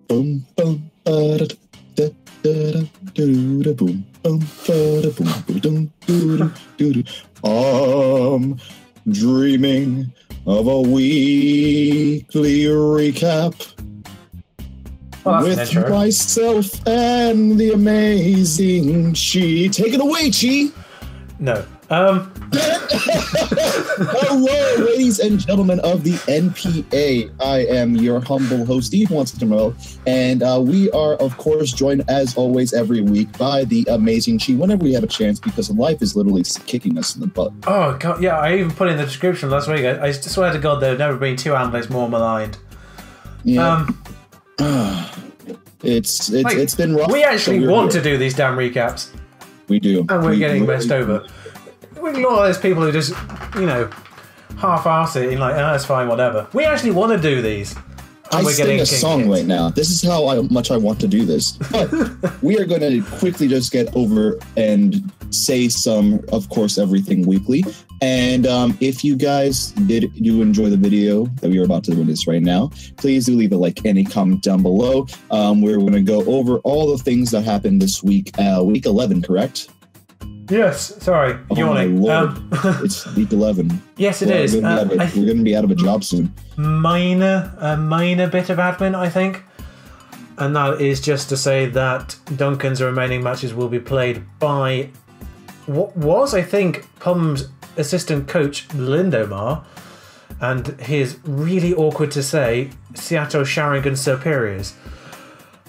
Boom, boom, da da da da boom, boom, da boom, boom, I'm dreaming of a weekly recap with myself and the amazing Chi. Take it away, Chi. No. Hello, ladies and gentlemen of the NPA. I am your humble host, PITvMAR, and we are, of course, joined as always every week by the amazing Chi whenever we have a chance, because life is literally kicking us in the butt. Oh god, yeah! I even put in the description last week. I swear to God, there have never been two analysts more maligned. Yeah. It's been rough. We actually want to do these damn recaps. We do, and we're getting messed over. We look at those people who just, you know, half-arse it in like, oh, it's fine, whatever. We actually want to do these. I sing a song right now. This is how much I want to do this. But we are going to quickly just get over and say some, of course, everything weekly. And if you guys do enjoy the video that we are about to witness right now, please do leave a like and a comment down below. We're going to go over all the things that happened this week. Week 11, correct? Yes, sorry, yawning. It's week 11. Yes, it is. We're going to be out of a job soon. A minor bit of admin, I think. And that is just to say that Duncan's remaining matches will be played by what was, I think, Pum's assistant coach, Lindomar, and his really awkward to say, Seattle Sharingan superiors.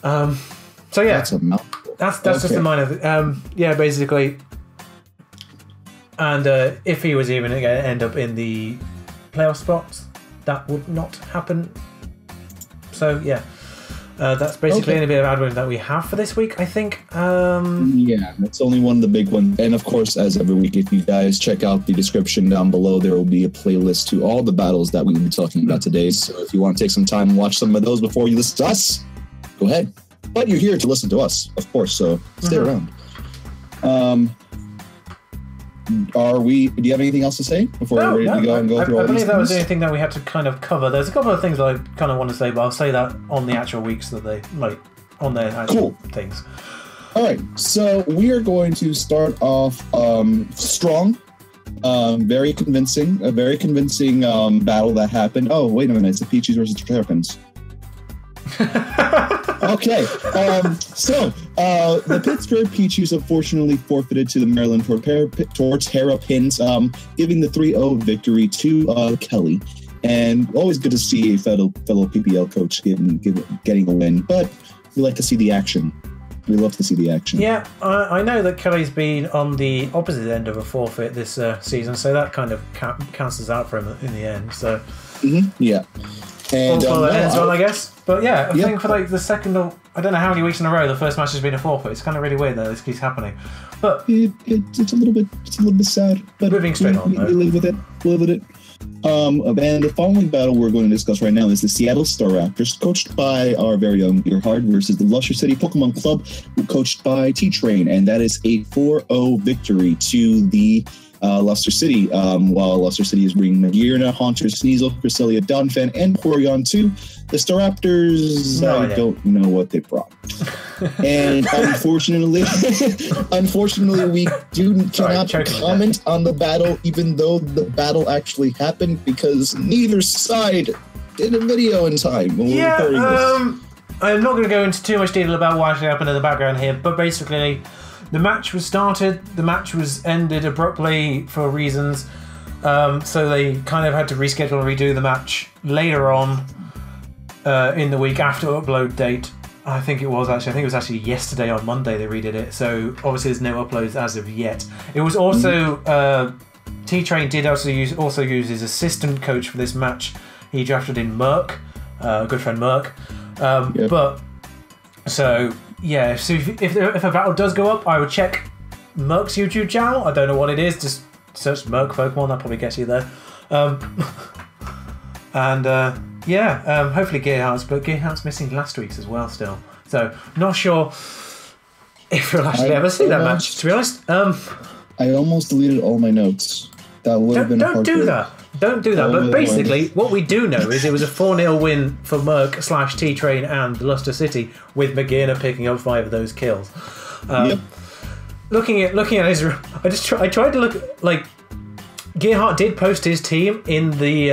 So yeah. That's a mouthful. That's okay. Just a minor yeah, basically. And if he was even going to end up in the playoff spots, that would not happen. So yeah, that's basically any bit of admin that we have for this week, I think. Yeah, that's only one of the big ones. And of course, as every week, if you guys check out the description down below, there will be a playlist to all the battles that we will be talking about today. So if you want to take some time and watch some of those before you listen to us, go ahead. But you're here to listen to us, of course, so stay around. Do you have anything else to say before we're ready to go and go through all these things? I believe that was the only thing that we had to kind of cover. There's a couple of things that I kind of want to say, but I'll say that on the actual weeks that they, like, on their actual things. All right, so we are going to start off strong. A very convincing battle that happened. Oh, wait a minute, it's the Peaches versus Terrapins. Okay, so the Pittsburgh Peaches unfortunately forfeited to the Maryland Terrapins, giving the 3-0 victory to Kelly. And always good to see a fellow PPL coach getting a win, but we like to see the action. We love to see the action. Yeah, I know that Kelly's been on the opposite end of a forfeit this season, so that kind of cancels out for him in the end. So yeah. And well, I guess. But yeah, I think for like the second, I don't know how many weeks in a row, the first match has been a forfeit. It's kind of really weird that this keeps happening. But it's a little bit sad. But moving straight on, we live with it. And the following battle we're going to discuss right now is the Seattle Star Raptors, coached by our very own Earhart, versus the Luster City Pokemon Club, coached by T-Train, and that is a 4-0 victory to the Luster City, while Luster City is bringing Magirna, Haunter, Sneasel, Cresselia, Donphan, and Porygon 2. The Star Raptors, I don't know what they brought. And unfortunately, we cannot comment on the battle, even though the battle actually happened, because neither side did a video in time when we're recording this. I'm not going to go into too much detail about what actually happened in the background here, but basically, the match was started, the match was ended abruptly for reasons, so they kind of had to reschedule and redo the match later on in the week after upload date. I think it was actually yesterday on Monday they redid it, so obviously there's no uploads as of yet. It was also, T-Train did also use his assistant coach for this match. He drafted in Merc, good friend Merc, but, so... Yeah, so if a battle does go up, I would check Merc's YouTube channel. I don't know what it is, just search Merc Pokemon, that probably gets you there. Hopefully Gearhart's, but Gearhart's missing last week's as well still. So, not sure if you'll actually ever see that match, to be honest. I almost deleted all my notes. That would have been Don't do that. Don't do that. But basically, what we do know is it was a 4-0 win for Merc / T-Train and Luster City, with McGinnis picking up 5 of those kills. Yep. Looking at his, I tried to look like Gerhardt did post his team in the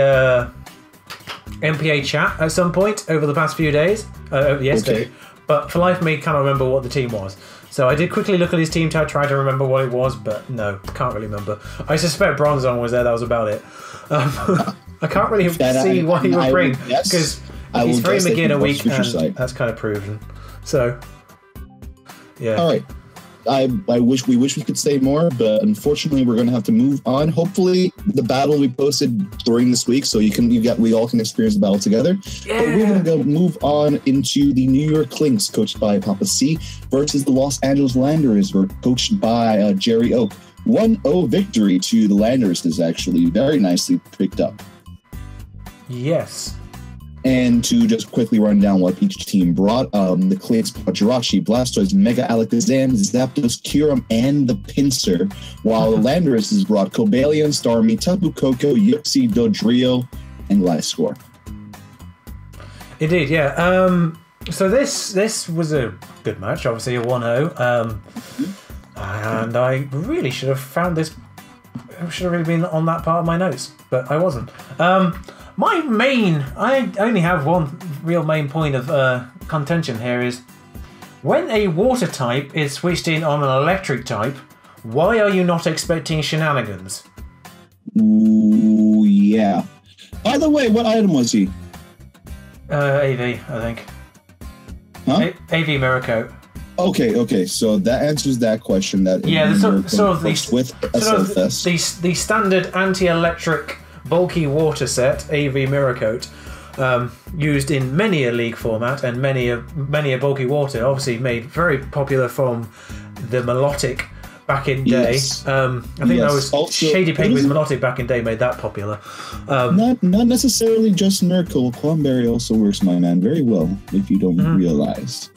NPA chat at some point over the past few days, yesterday. Okay. But for life of me, cannot remember what the team was. So I did quickly look at his team tag, try to remember what it was, but no, can't really remember. I suspect Bronzon was there. That was about it. I can't really see what he would bring because he's very McGinnis weak, and that's kind of proven. So, yeah. All right. we wish we could say more, but unfortunately we're going to have to move on. Hopefully the battle we posted during this week, so we all can experience the battle together. Yeah. But we're going to move on into the New York Lynx, coached by Papa C, versus the Los Angeles Landers, coached by Jerry Oak. 1-0 victory to the Landers is actually very nicely picked up. Yes. And to just quickly run down what each team brought, the Clades brought Jirachi, Blastoise, Mega Alakazam, Zapdos, Kyurem, and the Pinsir, while the Landers has brought Cobalion, Starmie, Tapu Koko, Yuxi, Dodrio, and Gliscor. Indeed, yeah. So this was a good match, obviously a 1-0. And I really should have found this. I should have really been on that part of my notes, but I wasn't. I only have one real main point of contention here is when a water type is switched in on an electric type, why are you not expecting shenanigans? Ooh, yeah. By the way, what item was he? AV, I think. Huh? AV Mirror Coat. Okay. So that answers that question. That the standard anti-electric bulky water set, AV Mirror Coat, used in many a league format and many a bulky water, obviously made very popular from the Milotic back in day. Yes. I think that was also, Shady Penguins Milotic back in day made that popular. Not necessarily just Nurgle. Quamberry also works, my man, very well, if you don't realize.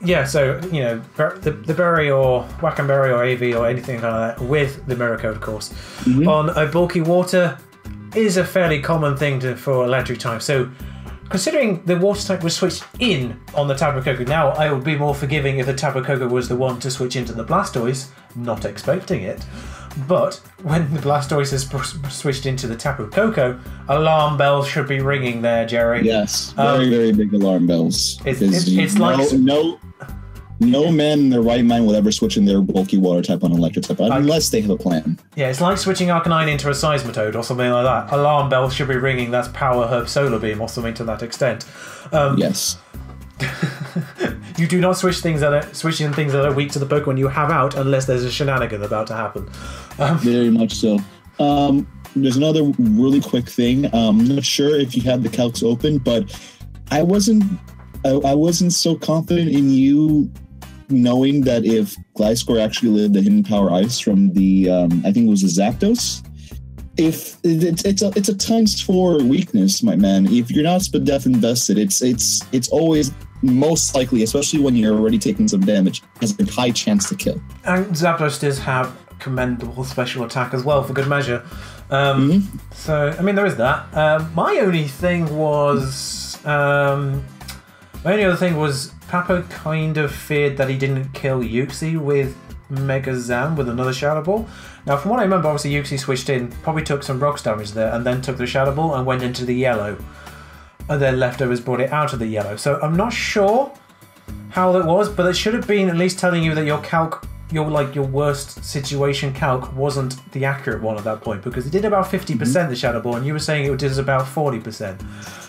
Yeah, so, you know, the berry or Wackenberry or AV or anything like that with the Mirror Coat, of course, on a bulky water is a fairly common thing for electric type. So, considering the water type was switched in on the Tapu Koko, now I would be more forgiving if the Tapu Koko was the one to switch into the Blastoise, not expecting it. But when the Blastoise is switched into the Tapu Koko, alarm bells should be ringing there, Jerry. Yes, very big alarm bells. It's like no man in their right mind would ever switch in their bulky water type on electric type unless they have a plan. Yeah, it's like switching Arcanine into a Seismitoad or something like that. Alarm bells should be ringing. That's Power Herb Solar Beam or something to that extent. Yes. You do not switch in things that are weak to the Pokemon you have out unless there's a shenanigan about to happen. Very much so. There's another really quick thing. I'm not sure if you had the calcs open, but I wasn't so confident in you knowing that if Gliscor actually lived the Hidden Power Ice from the I think it was the Zapdos. If it's a ×4 weakness, my man. If you're not Spadef invested, it's always most likely, especially when you're already taking some damage, has a high chance to kill. And Zapdos does have commendable special attack as well, for good measure. So I mean, there is that. My only other thing was Papa kind of feared that he didn't kill Yuxi with Mega Zam with another Shadow Ball. Now, from what I remember, obviously Yuxi switched in, probably took some rocks damage there, and then took the Shadow Ball and went into the yellow. And then Leftovers brought it out of the yellow. So I'm not sure how that was, but it should have been at least telling you that your calc, your worst situation calc wasn't the accurate one at that point, because it did about 50% the Shadow Ball, and you were saying it did about 40%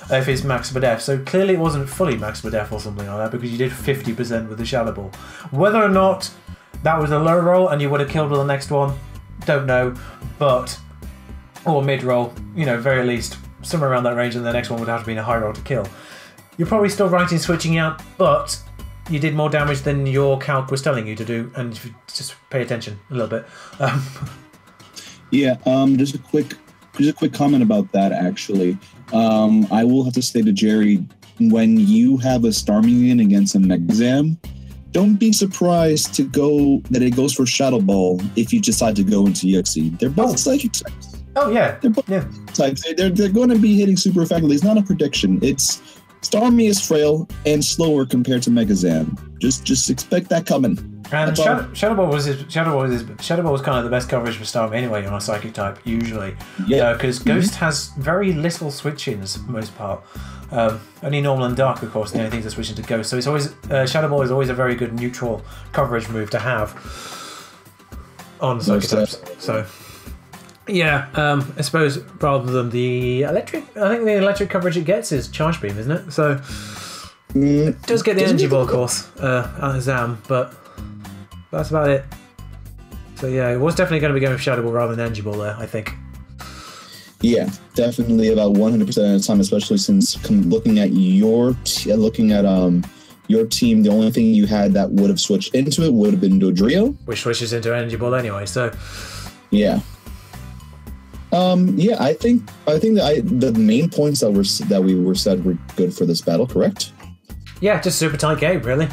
if it's max Spadef. So clearly it wasn't fully max Spadef or something like that, because you did 50% with the Shadow Ball. Whether or not that was a low roll and you would have killed with the next one, don't know, or mid roll, very least somewhere around that range, and the next one would have to be in a high roll to kill. You're probably still right in switching out, but you did more damage than your calc was telling you to do, and if you just pay attention a little bit. Just a quick comment about that, actually. I will have to say to Jerry, when you have a Starmie against a Megazam, don't be surprised that it goes for Shadow Ball if you decide to go into UKvSEA. They're both psychic types. Oh yeah, they're both types. They're going to be hitting super effectively. It's not a prediction. It's Starmie is frail and slower compared to Megazam. Just expect that coming. And Shadow Ball was kind of the best coverage for Starmie anyway on a psychic type usually. Yeah, because Ghost has very little switch-ins for the most part. Only normal and dark, of course, the only things that switch into Ghost. So it's always Shadow Ball is always a very good neutral coverage move to have on psychic types. So yeah, I suppose rather than the electric, I think the electric coverage it gets is Charge Beam, isn't it? So it does get the Energy Ball, of course, Zam, but that's about it. So yeah, it was definitely going to be going with Shadow Ball rather than Energy Ball there, I think. Yeah, definitely about 100% of the time, especially since looking at your team, the only thing you had that would have switched into it would have been Dodrio, which switches into Energy Ball anyway. So yeah. Yeah, I think the main points that we were said were good for this battle, correct? Yeah, just super tight game, really.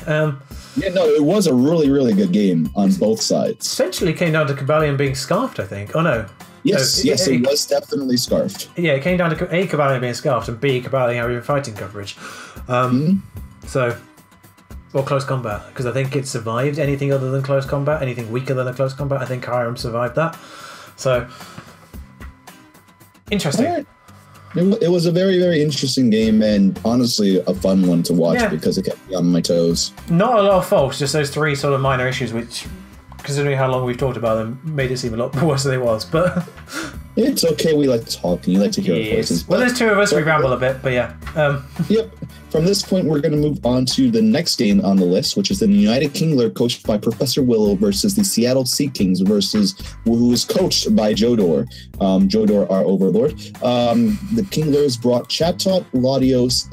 Yeah, no, it was a really, really good game on both sides. Essentially came down to Cavalion being scarfed, I think. Oh no. Yes, it was definitely scarfed. Yeah, it came down to A, Cavalion being scarfed, and B, Cavalion having fighting coverage. So, or close combat, because I think it survived anything other than close combat, anything weaker than a close combat. I think Hiram survived that. So, interesting. Right. It was a very, very interesting game, and honestly a fun one to watch because it kept me on my toes. Not a lot of faults, just those three sort of minor issues, which, considering how long we've talked about them, made it seem a lot worse than it was. But it's okay. We like to talk, and you like to hear our voices. Well, there's two of us. We ramble a bit, but yeah. Yep. From this point, we're going to move on to the next game on the list, which is the United Kingler, coached by Professor Willow, versus the Seattle Sea Kings, who is coached by Jodor. Jodor, our overlord. The Kinglers brought Chatot, Latios,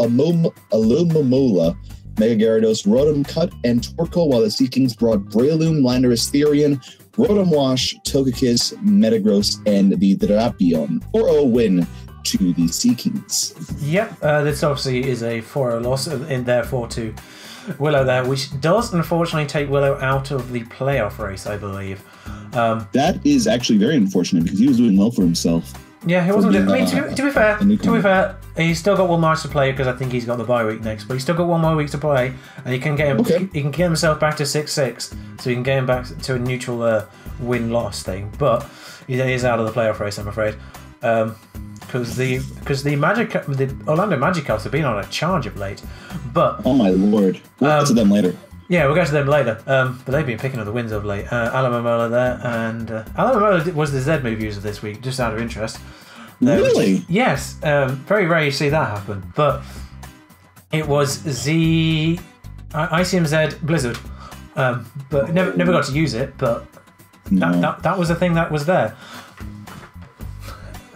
Alumomola, Mega Gyarados, Rotom Cut, and Torkoal, while the Sea Kings brought Breloom, Landorus, Therian, Rotom Wash, Togekiss, Metagross, and the Drapion. 4-0 win to the Sea Kings. Yep, this obviously is a 4-0 loss, and therefore to Willow there, which does unfortunately take Willow out of the playoff race, I believe. That is actually very unfortunate because he was doing well for himself. Yeah, he wasn't. To be fair, he's still got one match to play because I think he's got the bye week next. But he's still got one more week to play, and he can get him. He can get himself back to 6-6, so he can get him back to a neutral win-loss thing. But he is out of the playoff race, I'm afraid. Because the Orlando Magikarps have been on a charge of late, but oh my lord, we'll get to them later. Yeah, we'll go to them later. But they've been picking up the wins of late. Alamomola there, and Alamomola was the Z move user this week, just out of interest. Really? Yes. Very rare you see that happen, but it was ICM Z Blizzard, but never got to use it. But that was the thing that was there.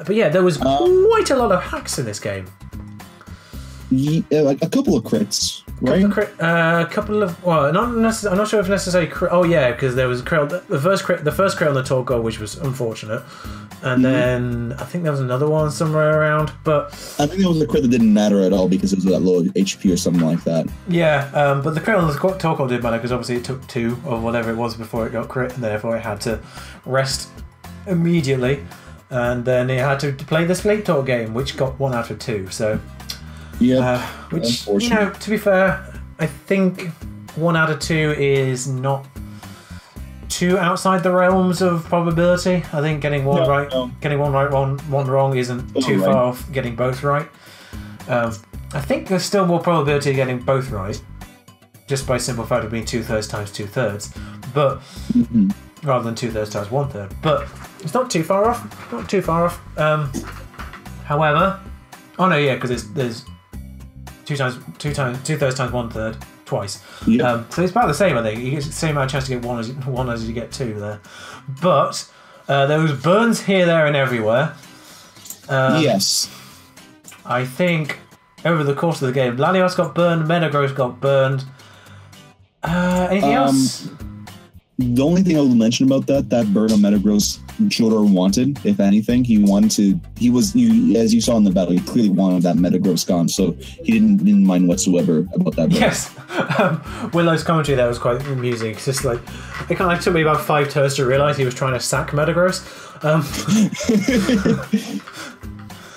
But yeah, there was quite a lot of hacks in this game. Yeah, like a couple of crits, right? Well, not necessarily. I'm not sure if necessarily. Oh yeah, because there was the first crit on the Torkoal, which was unfortunate, and then I think there was another one somewhere around. But I think there was a crit that didn't matter at all because it was that low HP or something like that. Yeah, but the crit on the Torkoal did matter because obviously it took 2 or whatever it was before it got crit, and therefore it had to rest immediately. And then he had to play the Sleep Talk game, which got 1 out of 2. So, yeah, which to be fair, I think 1 out of 2 is not too outside the realms of probability. I think getting one wrong isn't too far off getting both right. I think there's still more probability of getting both right, just by simple fact of being 2/3 times 2/3, but rather than 2/3 times 1/3. But it's not too far off. However, oh no, yeah, because there's 2/3 times 1/3 twice. Yeah. So it's about the same, I think. You get the same amount of chance to get one as you get 2 there. But there was burns here, there, and everywhere. Yes. I think over the course of the game, Latios got burned, Metagross got burned. Anything else? The only thing I will mention about that bird on Metagross, Jodor wanted, if anything, he was, as you saw in the battle, he clearly wanted that Metagross gone, so he didn't mind whatsoever about that bird. Yes. Willow's commentary there was quite amusing. It's just like, it kind of took me about 5 turns to realise he was trying to sack Metagross.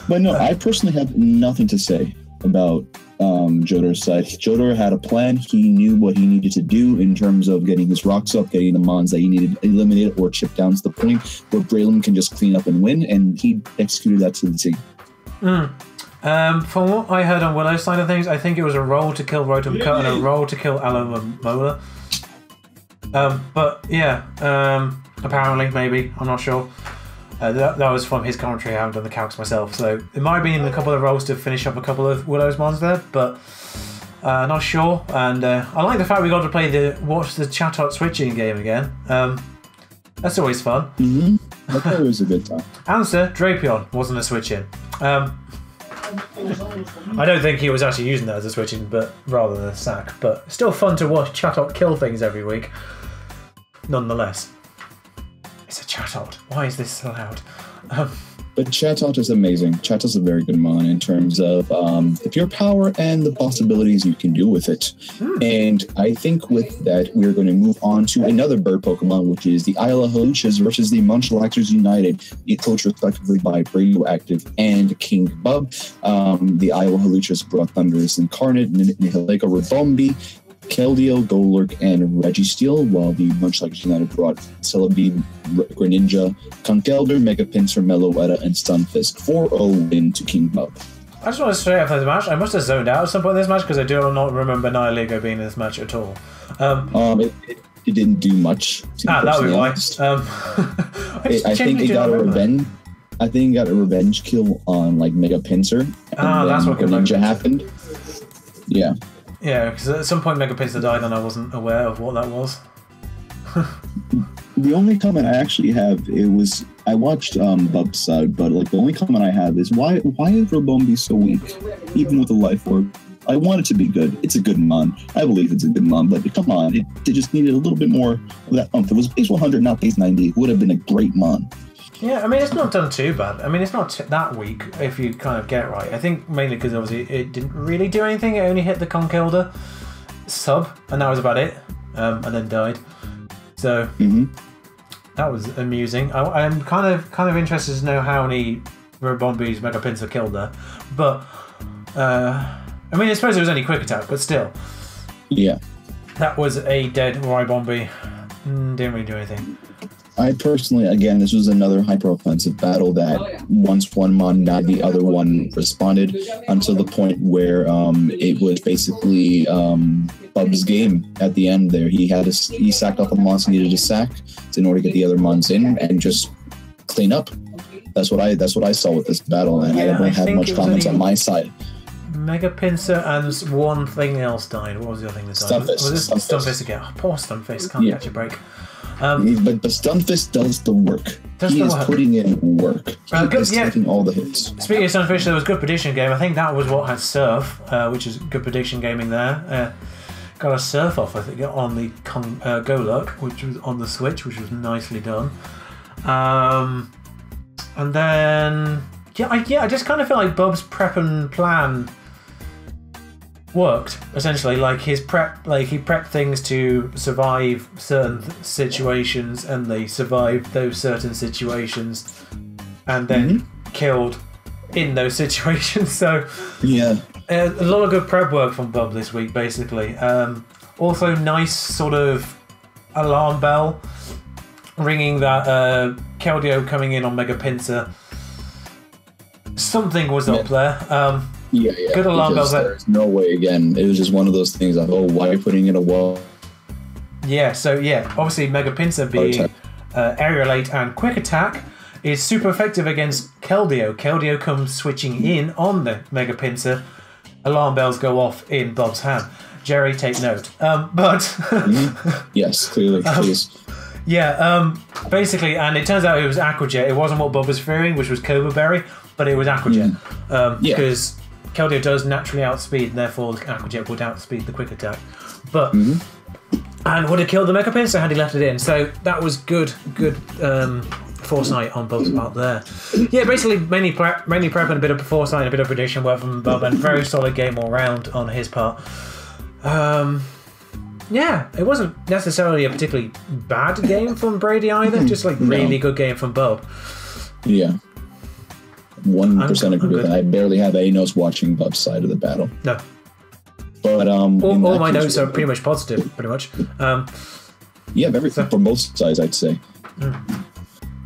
But no, I personally have nothing to say about Jodor's side. Jodor had a plan. He knew what he needed to do in terms of getting his rocks up, getting the mons that he needed eliminated or chipped down to the point where Braylon can just clean up and win, and he executed that to the T. From what I heard on Willow's side of things, I think it was a roll to kill Rotom Cut and a roll to kill Alomomola. But yeah, apparently, maybe, I'm not sure. That was from his commentary. I haven't done the calcs myself, so it might have been a couple of rolls to finish up a couple of Willow's mons there, but not sure. And I like the fact we got to play watch the Chatot switching game again. That's always fun. I thought it was a good time. Answer: Drapion wasn't a switch-in. I don't think he was actually using that as a switch-in, but rather than a sack. But still fun to watch Chatot kill things every week, nonetheless. It's a Chatot. Why is this so loud? But Chatot is amazing. Chatot's a very good mon in terms of the pure power and the possibilities you can do with it. And I think with that, we're going to move on to another bird Pokemon, which is the IOWvMU versus the Munchlaxers United, coached respectively by Radioactive and King Bub. The IOWvMU brought Thundurus Incarnate, Nihilego Ribombee, Keldeo, Golurk, and Registeel, while the Munchlaxers United brought Celebi, Greninja, Conkeldurr, Mega Pinsir, Meloetta, and Stunfisk. 4-0 win to King Bub. I just want to straight after this match. I must have zoned out at some point in this match because I do not remember Nihilego being in this match at all. It didn't do much. That would be why. I think it got a revenge. I think it got a revenge kill on like Mega Pinsir. And that's what Greninja happened. Yeah. Yeah, because at some point Mega Pinsir died and I wasn't aware of what that was. The only comment I actually have, I watched Bub's side, but like the only comment I have is why is Ribombee so weak, even with a Life Orb? I want it to be good. It's a good mon. I believe it's a good mon, but come on, it just needed a little bit more of that umph. If it was base 100, not base 90, it would have been a great mon. Yeah, I mean, it's not done too bad. I mean, it's not that weak if you kind of get it right. I think mainly because obviously it didn't really do anything. It only hit the Conkeldurr sub, and that was about it, and then died. So that was amusing. I'm kind of interested to know how many Ribombee's Mega Pinsir killed there. But, I mean, I suppose it was only quick attack, but still. Yeah. That was a dead Ribombee. Didn't really do anything. I personally, again, this was another hyper-offensive battle that once one mon died, the other one responded until the point where it was basically Bub's game at the end there. He sacked off a mons he needed to sack in order to get the other mons in and just clean up. That's what I saw with this battle, and I don't have much comments on my side. Mega Pinsir and one thing else died. What was the other thing that died? Stunfisk again. Oh, poor Stunfisk, can't catch a break. But Stunfisk does the work. He is putting in work. He is taking all the hits. Speaking of Stunfisk, there was good prediction game. I think that was what had Surf, which is good prediction gaming there. Got a Surf off, I think, on the Golurk, which was on the Switch, which was nicely done. And then I just kind of feel like Bub's prep and plan worked essentially. Like his prep, like he prepped things to survive certain situations, and they survived those certain situations, and then killed in those situations. So yeah, a lot of good prep work from Bub this week, basically. Also, nice sort of alarm bell ringing that Keldeo coming in on Mega Pinsir. Something was up there. Yeah. Good alarm bells. There's no way again. It was just one of those things of, why are you putting in a wall? Yeah, so obviously Mega Pinsir being aerialate and quick attack is super effective against Keldeo. Keldeo comes switching in on the Mega Pinsir. Alarm bells go off in Bob's hand. Jerry, take note. Yes, clearly, please. Basically, and it turns out it was Aqua Jet. It wasn't what Bob was fearing, which was Cobra Berry, but it was Aqua Jet. Because Keldeo does naturally outspeed, and therefore Aqua Jet would outspeed the quick attack. But and would have killed the Mecha Pincer had he left it in. So that was good foresight on Bub's part there. Yeah, basically mainly prep and a bit of foresight and a bit of prediction work from Bub, and very solid game all round on his part. Yeah, it wasn't necessarily a particularly bad game from Brady either, just like really good game from Bub. Yeah. 1% agree with that. I barely have any notes watching Bub's side of the battle. No. But all my notes are pretty much positive, pretty much. Yeah, everything from both sides, I'd say.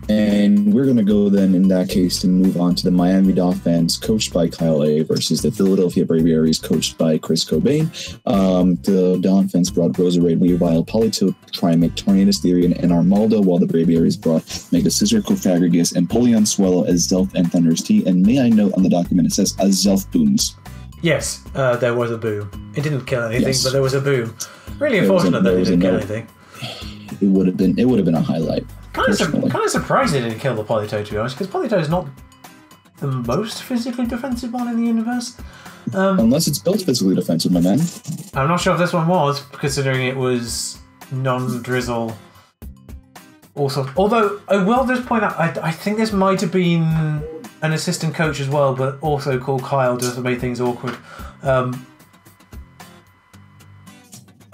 And we're going to go then, in that case, and move on to the Miami Dolphins, coached by Kyle A, versus the Philadelphia Braviaries, coached by Chris Cobain. The Dolphins brought Roserade, Weavile, Polito, Trimac, Tornadus, Therian, and Armaldo, while the Braviaries brought Mega Scissor, Cofagrigus, and Polion Swallow as Zelf and Thunder's T. And may I note on the document, it says as Zelf Booms. Yes, there was a boom. It didn't kill anything, but there was a boom. Really unfortunate that it didn't kill anything. It would have been a highlight. Kind of surprised it didn't kill the Polito, to be honest, because Polito is not the most physically defensive one in the universe. Unless it's built physically defensive, my man. I'm not sure if this one was, considering it was non-drizzle. Also, although I will just point out, I think this might have been an assistant coach as well, but also called Kyle, just to make things awkward. I'm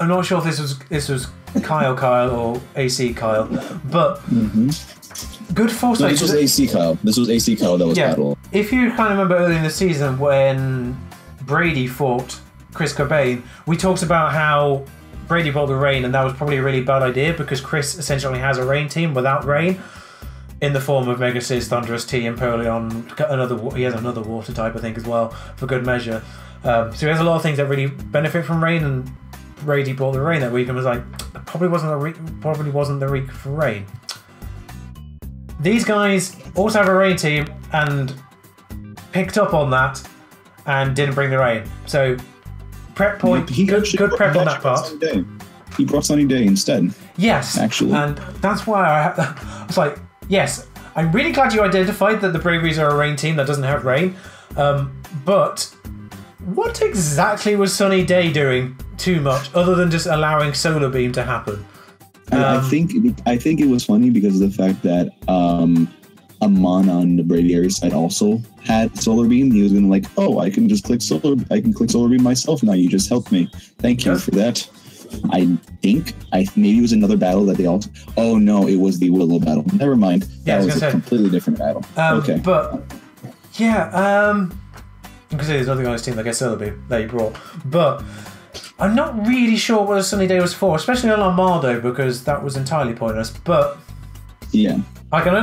not sure if this was Kyle or AC Kyle, but good foresight. No, this was AC Kyle. This was AC Kyle that was battle. If you kind of remember early in the season when Brady fought Chris Cobain, we talked about how Brady brought the rain, and that was probably a really bad idea because Chris essentially has a rain team without rain in the form of Mega Sizz, Thunderous T, and Polion. He has another water type, I think, as well, for good measure. So he has a lot of things that really benefit from rain, and Brady brought the rain that week and was like, probably wasn't the week for rain. These guys also have a rain team and picked up on that and didn't bring the rain. So prep point, good prep on that part. He brought Sunny Day instead. Yes, actually, and that's why I was like, yes, I'm really glad you identified that the Braviaries are a rain team that doesn't have rain. But what exactly was Sunny Day doing too much other than just allowing Solar Beam to happen? I think it was funny because of the fact that Amon on the Braviary side also had Solar Beam. He was gonna like, oh, I can click Solar Beam myself now. You just helped me. Thank you for that. I think maybe it was another battle that they also. Oh no, it was the Willow battle. Never mind. That was a completely different battle. Okay, but yeah, because there's another guy's team that gets Solar Beam that he brought, but I'm not really sure what a Sunny Day was for, especially on Armaldo, because that was entirely pointless. But yeah, I can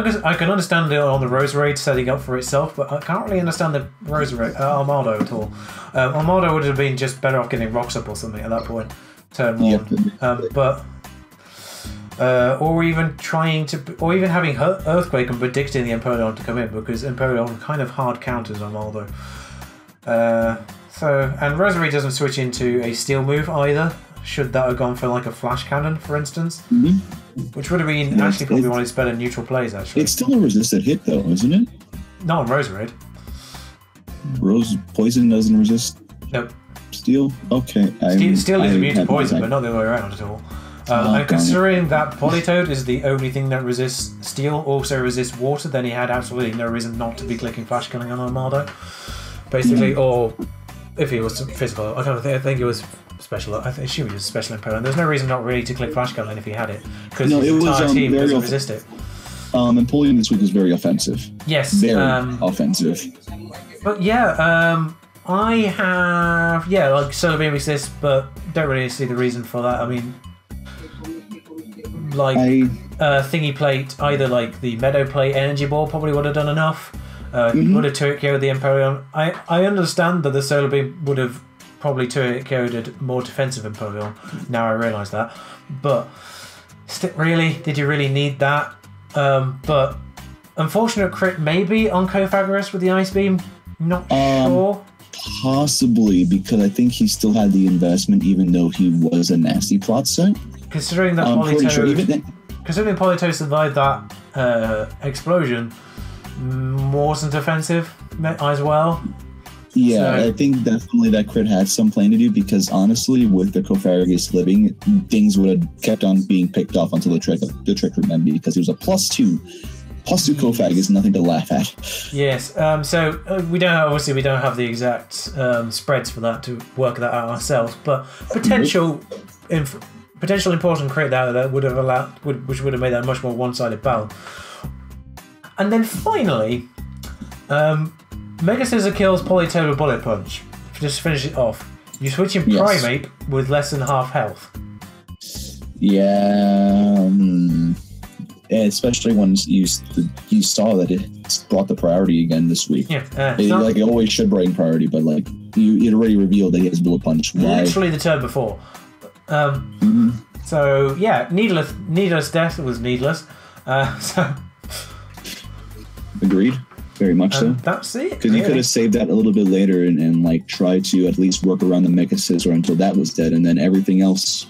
understand it on the Roserade setting up for itself, but I can't really understand the Roserade Armaldo at all. Armaldo would have been just better off getting rocks up or something at that point, turn one. Or even having Earthquake and predicting the Empoleon to come in, because Empoleon kind of hard counters Armaldo. And Roserade doesn't switch into a steel move either, should that have gone for like a flash cannon, for instance. Which would have been probably one of his better neutral plays, actually. It's still a resisted hit though, isn't it? Not on Roserade. Poison doesn't resist? Nope. Steel? Okay. Steel is immune to poison, but not the other way around at all. And considering that Politoed is the only thing that resists steel, also resists water, then he had absolutely no reason not to be clicking flash killing on Armaldo. Basically, or if he was physical, I think it was special. I assume it was special Empoleon. There's no reason not really to click flash killing if he had it, because his entire team doesn't resist it. Empoleon this week was very offensive. Yes, very offensive. But yeah, I have like Solar Beam exists, but don't really see the reason for that. I mean, like Thingy Plate, either like the Meadow Plate Energy Ball probably would have done enough. Would have turret KO'd the Empoleon. I understand that the Solar Beam would have probably turret KO'd more defensive Empoleon. Now I realise that, but really, did you really need that? But unfortunate crit maybe on Cofagrigus with the Ice Beam. Not sure. Possibly, because I think he still had the investment, even though he was a nasty plot set. Considering that Polito survived that explosion, wasn't offensive as well. Yeah, so, I think definitely that crit had some playing to do because honestly, with the Cofagrigus living, things would have kept on being picked off until the trick room end because it was a +2. +2 Cofag is nothing to laugh at. Yes, so we don't have the exact spreads for that to work that out ourselves, but potential important crit that would have which would have made that a much more one-sided battle. And then finally, Mega Scissor kills Polytoad Bullet Punch. Just finish it off. You switch in Primeape with less than half health. Yeah, especially when you saw that it brought the priority again this week. Yeah, it always should bring priority, but like it already revealed that he has Bullet Punch. Literally the turn before. So yeah, needless death was needless. So agreed. Very much so. That's it. Because you could have saved that a little bit later and like try to at least work around the Mega Scissor until that was dead, and then everything else.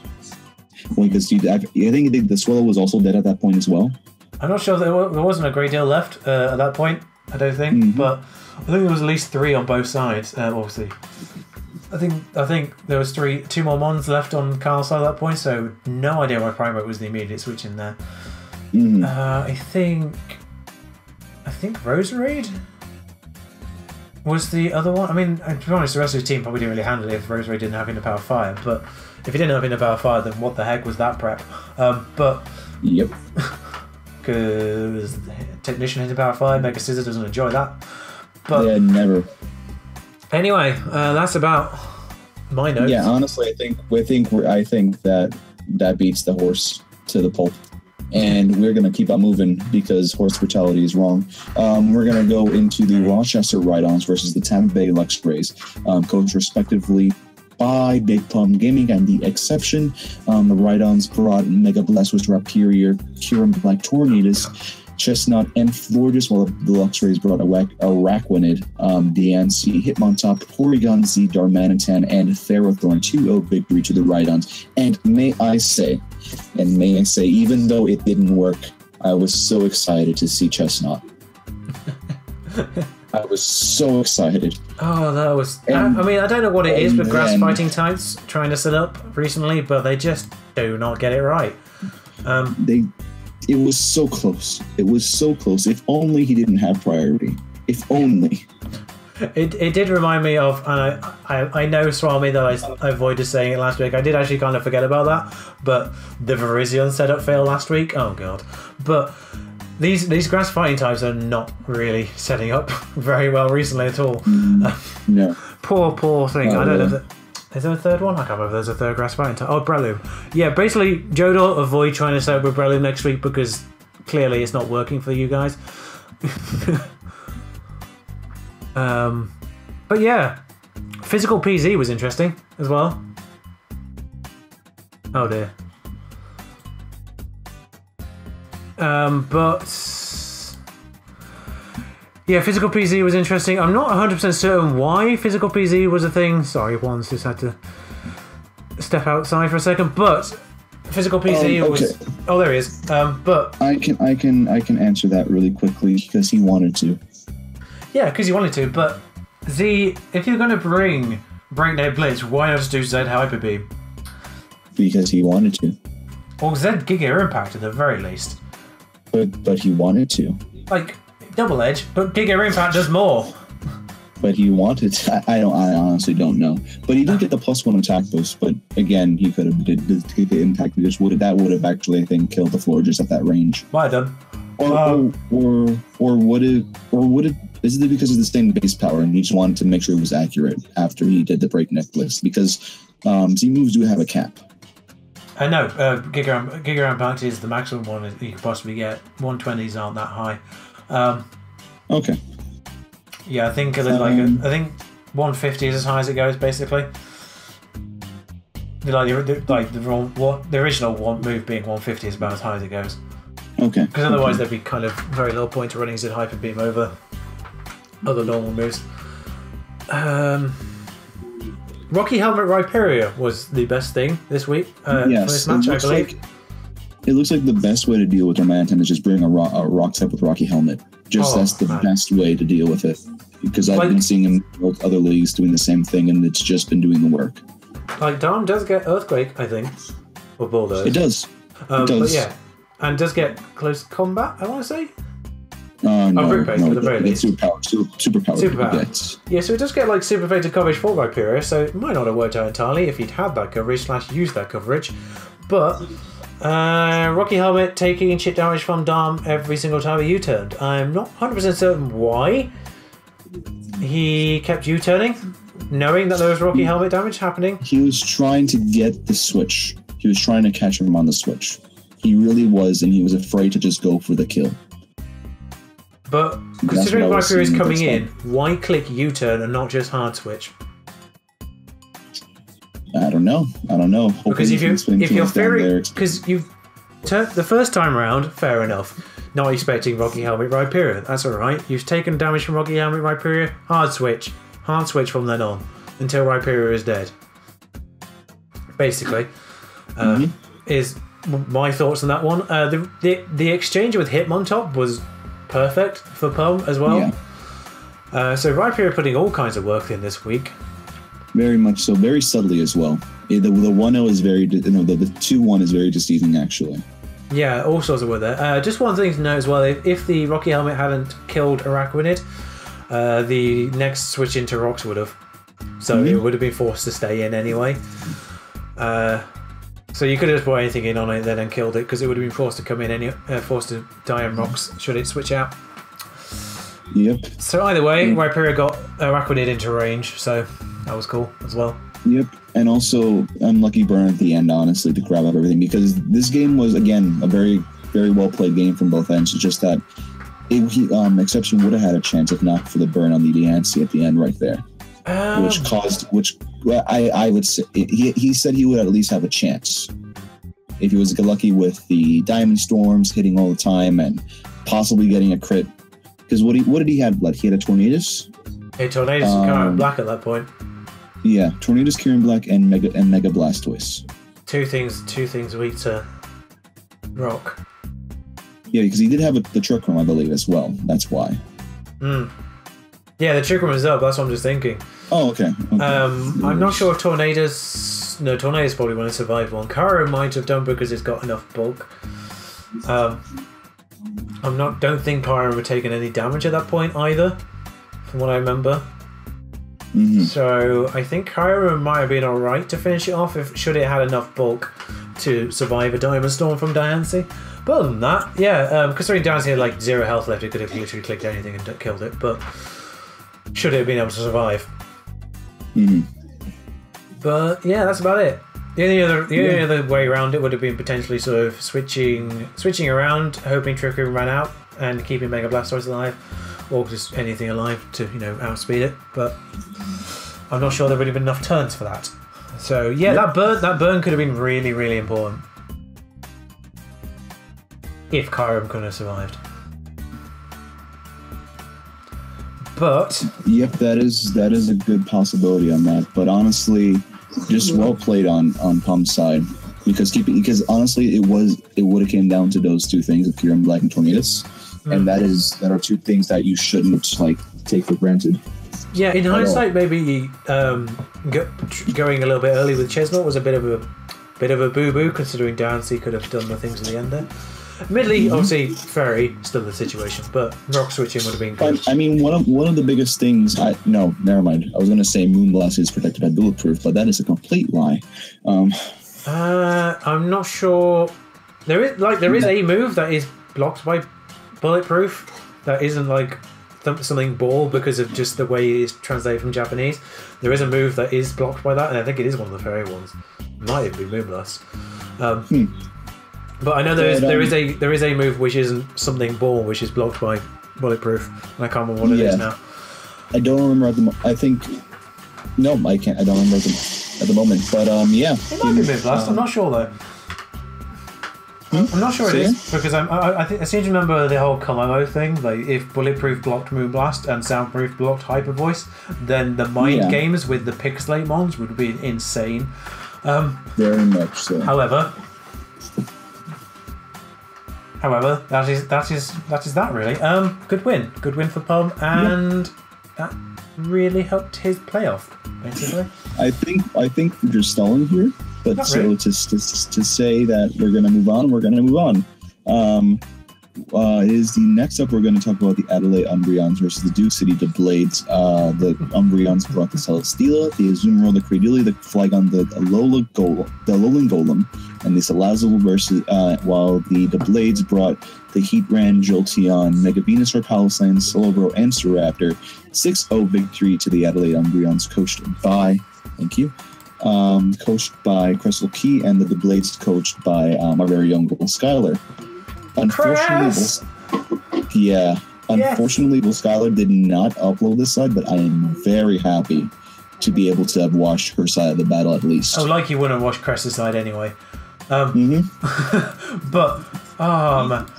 Well, because I think the Swallow was also dead at that point as well. I'm not sure there wasn't a great deal left at that point. I don't think, but I think there was at least 3 on both sides. Obviously, I think there was 2 more Mons left on Carl's side at that point. So no idea why Primeape was the immediate switch in there. I think Roserade was the other one. I mean, to be honest, the rest of the team probably didn't really handle it if Roserade didn't have Inner Power Fire. But if he didn't have Inner Power Fire, then what the heck was that prep? But yep, because Technician Inner Power Fire, Mega Scissor doesn't enjoy that. But yeah, never. Anyway, that's about my notes. Yeah, honestly, I think that beats the horse to the pulp. And we're going to keep on moving because horse brutality is wrong. We're going to go into the Rochester Rhydons versus the Tampa Bay Luxrays, coached respectively by Big Plum Gaming and the Exception. The Rhydons brought Mega Blastoise, Rapirior, Kyurem, Black Tornadus, Chestnut, and Florges, while the Luxrays brought Araquanid, Diancie, Hitmontop, Porygon Z, Darmanitan, and Ferrothorn 2-0 victory to the Rhydons. And may I say, even though it didn't work, I was so excited to see Chestnut. I was so excited. Oh, that was... I mean, I don't know what it is with grass fighting types trying to set up recently, but they just do not get it right. It was so close. It was so close. If only he didn't have priority. If only. It did remind me of, and I know, Swami, that I avoided saying it last week. I did actually kind of forget about that, but the Virizion setup failed last week. Oh god! But these grass fighting types are not really setting up very well recently at all. No. Poor thing. I don't know. Is there a third one? I can't remember if there's a third grass fighting type. Oh, Breloom. Yeah, basically, Jodor, avoid trying to set up with Breloom next week because clearly it's not working for you guys. But yeah, physical PZ was interesting as well. Oh dear. But yeah, physical PZ was interesting. I'm not 100% certain why physical PZ was a thing. Sorry, Juan's just had to step outside for a second. But physical PZ was. Oh, there he is. But I can answer that really quickly because he wanted to. Yeah, because he wanted to. But if you're going to bring Breakneck Blitz, why not just do Z Hyper Beam? Because he wanted to. Or Z Giga Impact at the very least. But he wanted to. Like Double Edge, but Giga Impact does more. But he wanted to. I honestly don't know. But he did get the +1 attack boost. But again, he could have did the Giga Impact. That would have actually, I think, killed the floor just at that range. Might have done. Or would it? Is it because of the same base power and he just wanted to make sure it was accurate after he did the Breakneck Blitz? Because Z moves do have a cap. I know. Giga Impact is the maximum one you could possibly get. 120s aren't that high. Okay. Yeah, I think I think 150 is as high as it goes, basically. The original move being 150 is about as high as it goes. Okay. Because otherwise there'd be kind of very little point to running Z Hyper Beam over other normal moves. Rocky Helmet Rhyperior was the best thing this week for this match, I believe. It looks like the best way to deal with Darmanitan is just bring a rock type with Rocky Helmet. That's the best way to deal with it. Because I've been seeing him in other leagues doing the same thing, and it's just been doing the work. Like, Darm does get Earthquake, I think. Or Bulldoze. It does. It does. But yeah. And does get Close Combat, I want to say? No, Root Base, no, at the very least. Superpower. Yeah, so it does get like super fated coverage for Rhyperior, so it might not have worked out entirely if he'd had that coverage / used that coverage. But Rocky Helmet taking chip damage from Darm every single time he U-turned. I'm not 100% certain why he kept U-turning, knowing that there was Rocky Helmet damage happening. He was trying to get the switch. He was trying to catch him on the switch. He really was, and he was afraid to just go for the kill. But considering Rhyperior is coming in, why click U-turn and not just hard switch? I don't know. Because if you're fearing, because you've the first time around, fair enough. Not expecting Rocky Helmet Rhyperior. That's alright. You've taken damage from Rocky Helmet Rhyperior. Hard switch from then on until Rhyperior is dead. Basically, is my thoughts on that one. The exchange with Hitmontop was perfect for Pum as well. Yeah. So Rhyperior putting all kinds of work in this week. Very much so, very subtly as well. The 1-0 is very, the 2-1 is very deceiving actually. Yeah, all sorts of work there. Just one thing to note as well: if the Rocky Helmet hadn't killed Araquanid, the next switch into Rocks would have. So it would have been forced to stay in anyway. So you could have just put anything in on it then and killed it, because it would have been forced to come in forced to die on Rocks should it switch out. Yep. So either way, Rhyperior got Araquanid into range, so that was cool as well. Yep. And also, unlucky burn at the end, honestly, to grab up everything, because this game was, again, a very, very well played game from both ends. It's just that Exception would have had a chance if not for the burn on the Deancey at the end right there. I would say, he said he would at least have a chance if he was lucky with the Diamond Storms hitting all the time and possibly getting a crit. Because what did he have? He had a Tornadus? A Tornadus and Karen Black at that point. Yeah, Tornadus, Karen Black, and Mega Blastoise. Two things weak to Rock. Yeah, because he did have the Trick Room, I believe, as well. That's why. Yeah, the Trick Room is up. That's what I'm just thinking. Oh, okay. I'm not sure if Tornadus... No, Tornadus probably won't survive one. Kara might have done because it's got enough bulk. Don't think Kara would have taken any damage at that point either, from what I remember. So I think Kyra might have been alright to finish it off should it had enough bulk to survive a Diamond Storm from Diancie. But other than that, yeah, considering Diancie had 0 health left, it could have literally clicked anything and killed it, but should it have been able to survive. But yeah, that's about it. The only other way around it would have been potentially sort of switching around, hoping Trick Room ran out and keeping Mega Blastoise alive. Or just anything alive to, outspeed it, but I'm not sure there would have been enough turns for that. So yeah, that burn could have been really, really important if Kyurem couldn't have survived. But yep, that is a good possibility on that. But honestly, just well played on Pum's side, because honestly, it would have came down to those two things of Kyurem Black and Tornadus. And that are two things that you shouldn't take for granted. Yeah, in hindsight, maybe going a little bit early with Chestnut was a bit of a boo-boo, considering Diancie could have done the things at the end there. Admittedly, obviously, Fairy still the situation, but Rock switching would have been good. I mean, one of the biggest things. No, never mind. I was going to say Moonblast is protected by Bulletproof, but that is a complete lie. I'm not sure. There is a move that is blocked by Bulletproof that isn't something ball because of just the way it's translated from Japanese. There is a move that is blocked by that, and I think it is one of the fairy ones. It might even be Moonblast. But I know there is a move which isn't something ball, which is blocked by Bulletproof, and I can't remember what it is now. I don't remember at the moment. I think no, I can't. I don't remember at the moment. But yeah, it might be Moonblast. I'm not sure though. I'm not sure it is, because I seem to remember the whole Komodo thing. If Bulletproof blocked Moonblast and Soundproof blocked Hyper Voice, then the mind games with the Pixelate mons would be insane. Very much so. However, However, that is that really. Good win for Pom, and that really helped his playoff, basically. I think we're just stalling here, but Not so really. to say that we're gonna move on, we're gonna move on. Is the next up we're going to talk about the Adelaide Umbreons versus the Duke City Blades. The Umbreons brought the Celesteela, the Azumarill, the Cradily, the Flygon, the Alolan Golem, and the Salazzle versus while the Blades brought the Heatran, Jolteon, Mega Venusaur, Palossand, Slowbro, and Staraptor. 6-0 victory to the Adelaide Umbreons, coached by Crystal Key, and the Blades coached by our very young girl Skylar. Unfortunately, Will Skylar did not upload this side, but I am very happy to be able to have watched her side of the battle at least. Oh, like you wouldn't watch Cress's side anyway. But man,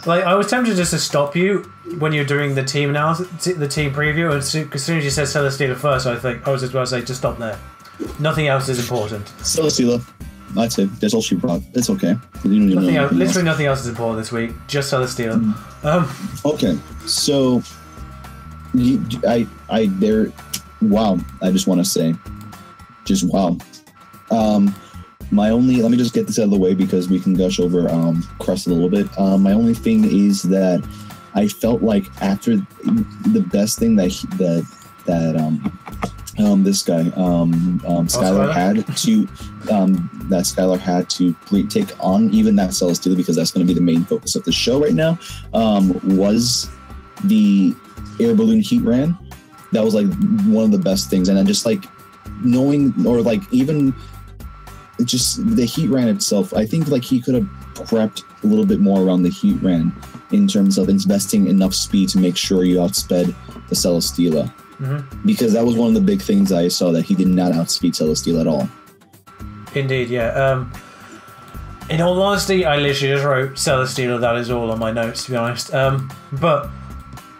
like I was tempted just to stop you when you're doing the team analysis, the team preview, and as soon as you said Celesteela first, I was just about to say just stop there. Nothing else is important. Celesteela. That's it. That's all she brought. It's okay. Literally nothing else is important this week. Just Celesteela. Okay, so wow. I just want to say, just wow. Let me just get this out of the way because we can gush over Crest a little bit. My only thing is that I felt like after the best thing that this guy Skylar had to take on even that Celesteela, because that's going to be the main focus of the show right now, was the air balloon Heatran. That was like one of the best things, and then just like knowing, or like even just the Heatran itself, I think like he could have prepped a little bit more around the Heatran in terms of investing enough speed to make sure you outsped the Celesteela. Because that was one of the big things I saw, that he did not outspeed Celesteela at all. Indeed, yeah. In all honesty, I literally just wrote Celesteela. That is all on my notes, to be honest. But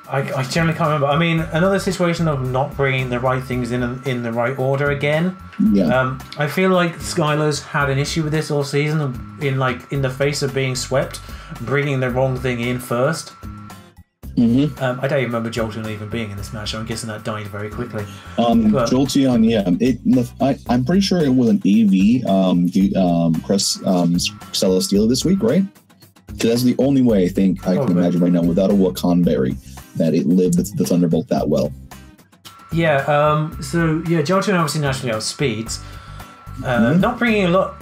I generally can't remember. I mean, another situation of not bringing the right things in the right order again. Yeah. I feel like Skylar's had an issue with this all season, in the face of being swept, bringing the wrong thing in first. I don't even remember Jolteon even being in this match, so I'm guessing that died very quickly. Jolteon, I'm pretty sure it was an AV Crest Celesteela this week, right? So that's the only way I think I can imagine right now, without a Wakan Berry, that it lived the Thunderbolt that well. Yeah, Jolteon obviously naturally outspeeds. Not bringing a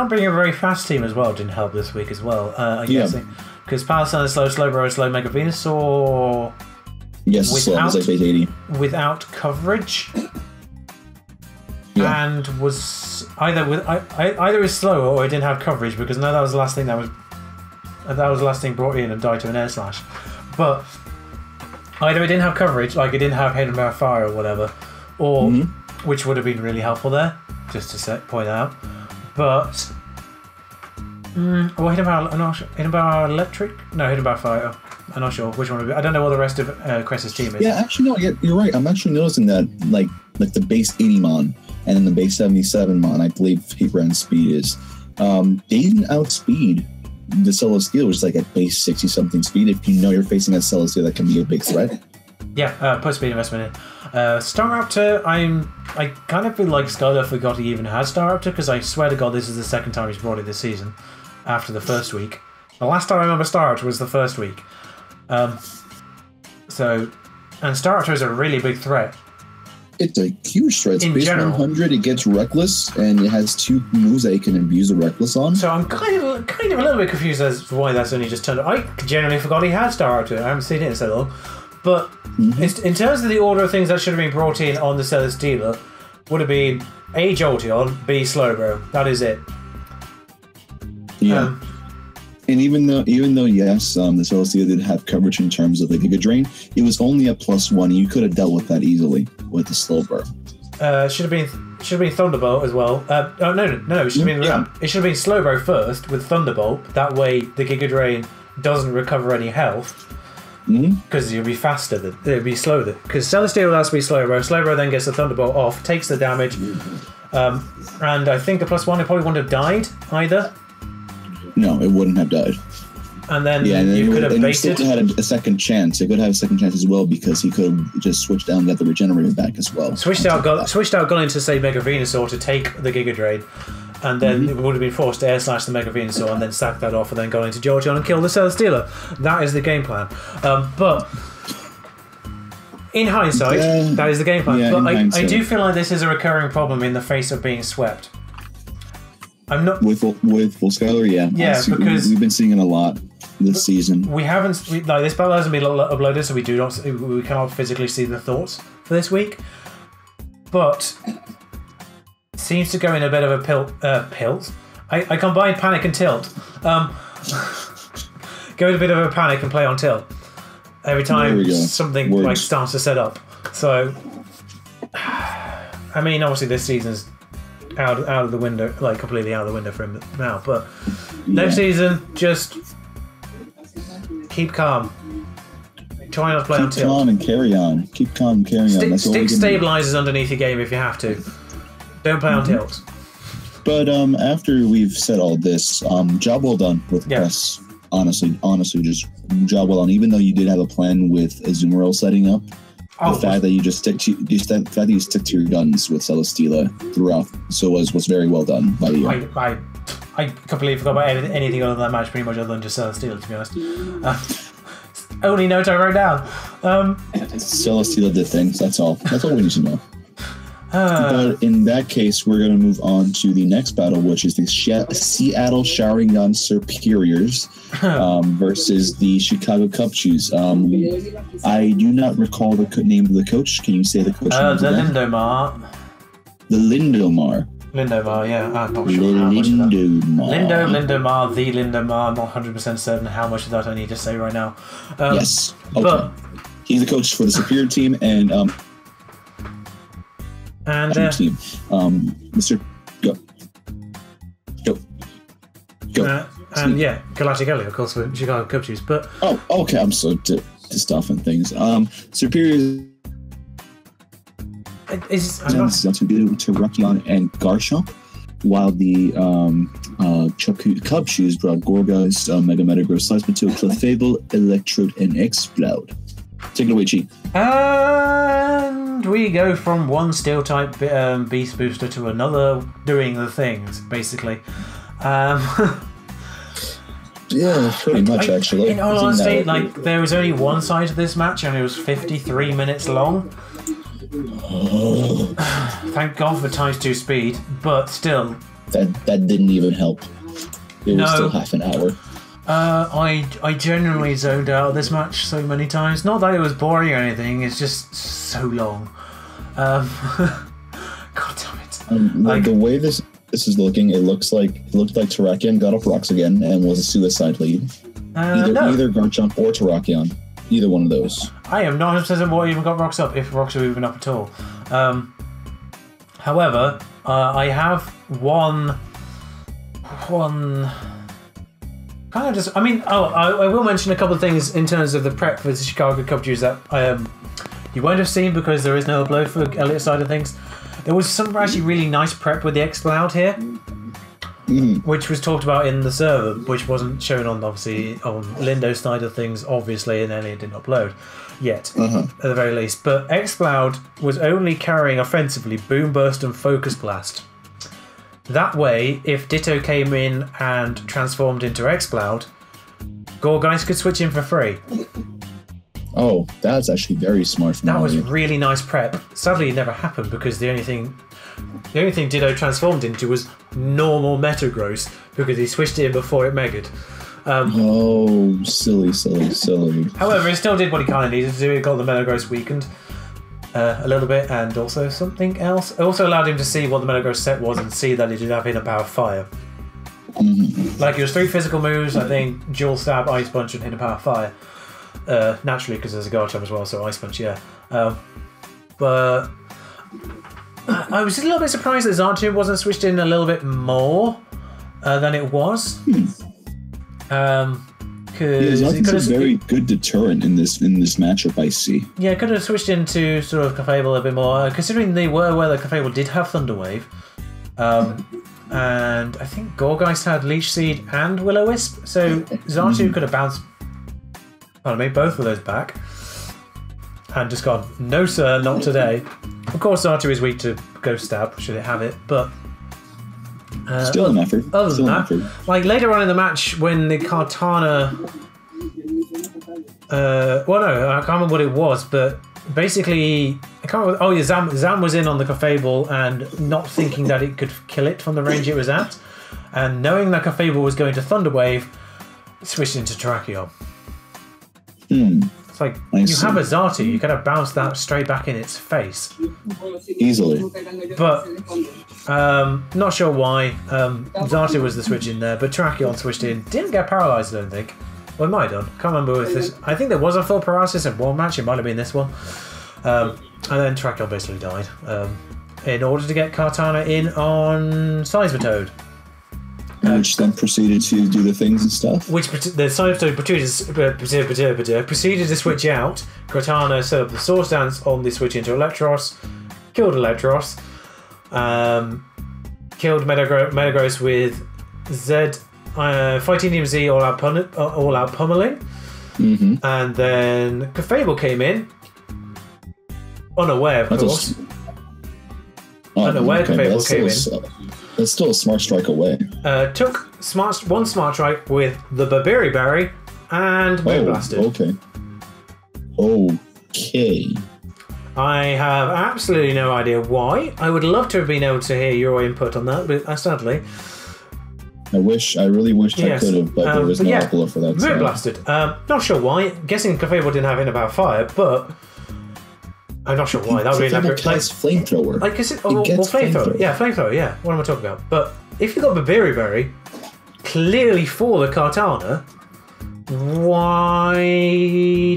very fast team as well didn't help this week as well, I'm guessing. Because Palossand is slow, Slowbro is slow, Mega Venusaur... Yes, without, like base 80. Without coverage. And was either is slow or it didn't have coverage, because no, that was the last thing that was the last thing brought in and died to an air slash. But either it didn't have coverage, like it didn't have MIAvPHI or whatever, or which would have been really helpful there, just to point out. But Hidden Power Electric? No, Hidden Power Fire. I'm not sure which one would be. I don't know what the rest of Cress's team is. Yeah, actually, no, you're right. I'm actually noticing that, like the base 80 Mon and then the base 77 Mon, I believe Heatran's speed is, they didn't outspeed the Celesteela, which is like at base 60-something speed. If you know you're facing a Celesteela, that can be a big threat. Yeah, put speed investment in. Staraptor, I kind of feel like Skylar forgot he even had Staraptor, because I swear to God this is the second time he's brought it this season, after the first week. The last time I remember Staraptor was the first week. And Staraptor is a really big threat. It's a huge threat. It's in base general. 100, it gets Reckless, and it has 2 moves that it can abuse the Reckless on. So I'm kind of a little bit confused as to why that's only just turned up. I generally forgot he had Staraptor. I haven't seen it in so long. But in terms of the order of things that should have been brought in on the Celesteela, would have been A, Jolteon, B, Slowbro. That is it. Yeah. And even though yes, the Celesteela did have coverage in terms of the Giga Drain, it was only a +1. You could have dealt with that easily with the Slowbro. Should have been Thunderbolt as well. No. It should have been it should have been Slowbro first with Thunderbolt. That way the Giga Drain doesn't recover any health. Because you'll be faster than it'll be slower. Because Celesteela has to be Slowbro. Slowbro then gets the Thunderbolt off, takes the damage, and I think the +1 it probably wouldn't have died either. No, it wouldn't have died. and then and you could have still baited. had a second chance. He could have a second chance as well because he could have just switched down and got the regenerator back as well. Switched out, gone into, say, Mega Venusaur to take the Giga Drain, and then it would have been forced to air slash the Mega Venusaur and then sack that off and then go into Jolteon and kill the Celesteela. That is the game plan. But in hindsight, that is the game plan. Yeah, but I do feel like this is a recurring problem in the face of being swept. I'm not with Volskyler, yeah. Yeah, honestly, because we've been seeing it a lot this season. We haven't this battle hasn't been uploaded, so we cannot physically see the thoughts for this week. But it seems to go in a bit of a pilt. I combine panic and tilt. Go in a bit of a panic and play on tilt every time something like starts to set up. So, I mean, obviously this season's out of the window, like completely out of the window for him now. But next season, just keep calm. Try not to play on tilt. Keep calm and carry on. Keep calm and carry on. Stick stabilizers underneath your game if you have to. Don't play on tilt. But after we've said all this, job well done with the press. Honestly, just job well done. Even though you did have a plan with Azumarill setting up, the fact that you just stick to your guns with Celesteela throughout, so was very well done by you. I completely forgot about anything other than that match, pretty much other than just Celesteela, to be honest. Only note I wrote down. Celesteela did things. That's all. That's all we need to know. But in that case, we're going to move on to the next battle, which is the Seattle Sharingan Superiors versus the Chicago Cubchews. I do not recall the name of the coach. Can you say the coach name? The Lindomar. The Lindomar. Lindomar, yeah. I'm not sure how much of that. Lindomar, the Lindomar. I'm not 100% certain how much of that I need to say right now. Yes. Okay. But he's the coach for the Superior team and team. Mr. Go. And yeah, Galactic Ellie, of course, for Chicago Cubchews. But okay. I'm so just off on things. Superior is to Rakion and Garchomp, while the Cubchews brought Gorgas, Mega Metagross, Seismitoad, Clefable, Electrode, and Explode. Take it away, Chi. And we go from one steel type beast booster to another doing the things, basically. Yeah, pretty much, actually. In all honesty, there was only one side to this match and it was 53 minutes long. Thank God for times 2 speed, but still. That didn't even help. It was still half an hour. I genuinely zoned out of this match so many times. Not that it was boring or anything, it's just so long. God damn it. The way this is looking, it looked like Terrakion got up rocks again and was a suicide lead. Either Garchomp or Terrakion. Either one of those. I am not 100% certain what even got rocks up, if rocks are even up at all. However, I have one kind of just. I mean, I will mention a couple of things in terms of the prep for the Chicago Cubchews that you won't have seen because there is no upload for Elliot's side of things. There was some actually really nice prep with the X-Cloud here, which was talked about in the server, which wasn't shown on obviously on Lindo's side of things, obviously, and Elliot didn't upload yet, at the very least. But X-Cloud was only carrying offensively Boom Burst and Focus Blast. That way, if Ditto came in and transformed into X-Cloud, Gorgeist could switch in for free. Oh, that's actually very smart from That was really nice prep. Sadly, it never happened because the only thing Ditto transformed into was normal Metagross because he switched it in before it megaed. Silly. However, it still did what he kind of needed to do. It got the Metagross weakened a little bit, and also something else. It also allowed him to see what the Metagross set was and see that it did have Inner Power Fire. Like, it was 3 physical moves, I think, Dual Stab, Ice Punch, and Inner Power Fire. Naturally, because there's a Garchomp as well, so Ice Punch, yeah. But I was a little bit surprised that Zartu wasn't switched in a little bit more than it was. Zartu's a very good deterrent in this matchup, I see. Yeah, could have switched into sort of Clefable a bit more, considering they were where the Clefable did have Thunder Wave. And I think Gorgeist had Leech Seed and Will-O-Wisp, so Xatu could have bounced, pardon me, both of those back. And just gone, no sir, not today. Of course, Xatu is weak to Ghost Stab, should it have it, but... still an effort. Other than that, like later on in the match when the Kartana... well, no, I can't remember what it was, but basically... I can't remember, oh yeah, Zam was in on the Clefable and not thinking that it could kill it from the range it was at. And knowing that Clefable was going to Thunder Wave, switched into Terrakion. It's like, you have a Xatu, you could have bounced that straight back in its face. Easily. But, not sure why. Xatu was the switch in there, but Terrakion switched in. Didn't get paralysed, I don't think. Well, it might have done. Can't remember if this... I think there was a full paralysis in one match, it might have been this one. And then Terrakion basically died. In order to get Kartana in on SESvTOAD. Which then proceeded to do the things and stuff. Which the SESvTOAD proceeded to switch out. Kartana set up the Source Dance on the switch into Electros, killed Electros, killed Metagross with Z, Fighting Z all out pummeling, and then Clefable came in, unaware of course. Unaware Clefable came in. It's still a smart strike away. Took one smart strike with the Babiri Berry and Moonblasted. Okay. I have absolutely no idea why. I would love to have been able to hear your input on that, but sadly. I really wished I could have, but there was no upload for that. Moonblasted. Not sure why. Guessing Clefable didn't have MIAvPHI, but I'm not sure why. That would be an accurate. Flamethrower. Like, is it? Flamethrower. Yeah, flamethrower. Yeah. What am I talking about? But if you got Babiri Berry, clearly for the Kartana, why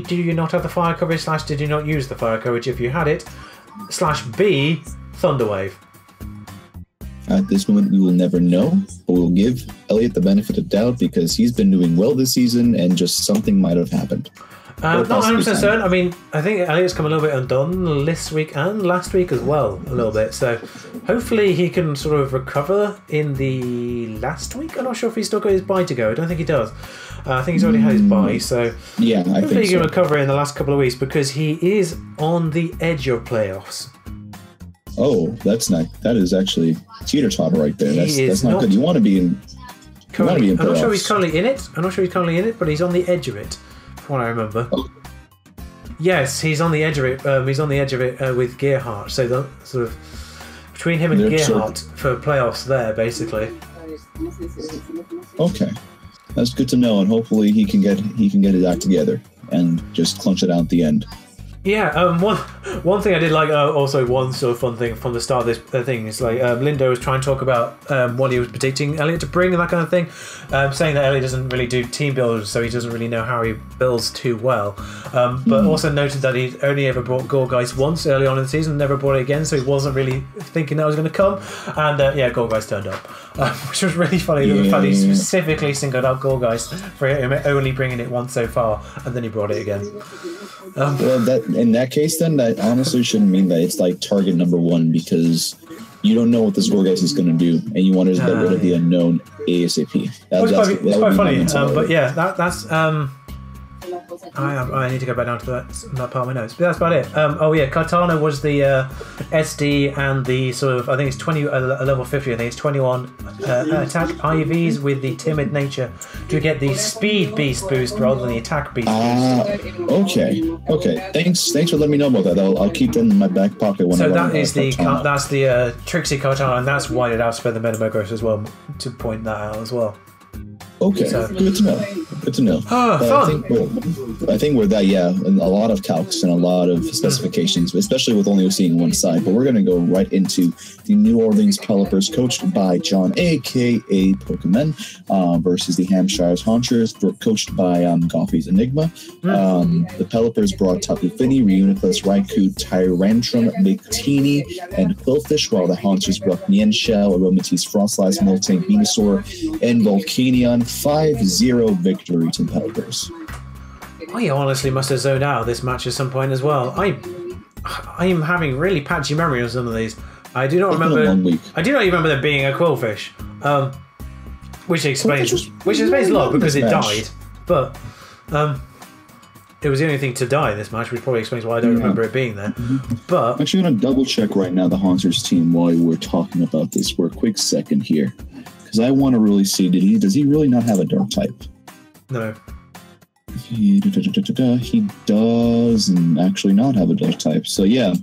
do you not have the fire coverage? / did you not use the fire coverage if you had it? / B, Thunderwave. At this moment, we will never know, but we'll give Elliot the benefit of doubt because he's been doing well this season, and just something might have happened. Not 100% certain. I mean, I think Elliot's come a little bit undone this week and last week as well, a little bit. So hopefully he can sort of recover in the last week. I'm not sure if he's still got his bye to go. I don't think he does. I think he's already had his bye. So yeah, I hopefully think he can recover in the last couple of weeks because he is on the edge of playoffs. Oh, that is actually teeter-totter right there. That's not good. You want to be in. I'm not sure he's currently in it. But he's on the edge of it. From what I remember. Oh. Yes, he's on the edge of it. He's on the edge of it with Gearhart. So the sort of between him and Gearhart for playoffs there, basically. Okay, that's good to know, and hopefully he can get his act together and just clinch it out at the end. Yeah, one thing I did like, also one sort of fun thing from the start of this thing is like Lindo was trying to talk about what he was predicting Elliot to bring and that kind of thing, saying that Elliot doesn't really do team builders, so he doesn't really know how he builds too well. But also noted that he only ever brought Gorgeist once early on in the season, never brought it again, so he wasn't really thinking that was going to come. And Gorgeist turned up, which was really funny. The fact he specifically singled out Gorgeist for him only bringing it once so far, and then he brought it again. Well, in that case, then that honestly shouldn't mean that it's like target number one because you don't know what this Gorgeist is going to do, and you want to get rid of the unknown ASAP. It's quite funny, but yeah, that's. I need to go back down to that part of my notes, but that's about it. Kartana was the SD and the sort of, I think it's 20 level 50. I think it's 21 attack IVs with the timid nature to get the speed beast boost rather than the attack beast boost. Okay. Thanks for letting me know about that. I'll keep that in my back pocket when that's the Trixie Kartana, and that's why it outspent the Metagross as well. To point that out as well. Okay, good to know. Fun. I think we're that, and a lot of calcs and a lot of specifications, especially with only seeing one side. But we're going to go right into the New Orleans Pelipers, coached by John, a.k.a. Pokemon, versus the Hampshire's Haunchers, coached by Goffy's Enigma. The Pelipers brought Tapu Fini, Reuniclus, Raikou, Tyrantrum, Victini, and Quillfish, while the Haunchers brought Mienshell, Aromatisse, Frostlass, Miltank, Venusaur, and Volcanion. 5-0 victory to the Pelipers. I honestly must have zoned out of this match at some point as well. I am having really patchy memory of some of these. I do not remember. I do not even remember there being a Quillfish, which explains a lot because it died. But it was the only thing to die in this match, which probably explains why I don't remember it being there. But I'm actually going to double check right now the Haunter's team while we're talking about this for a quick second here, because I want to really see does he really not have a dark type? No. He does actually not have a dark type. So yeah,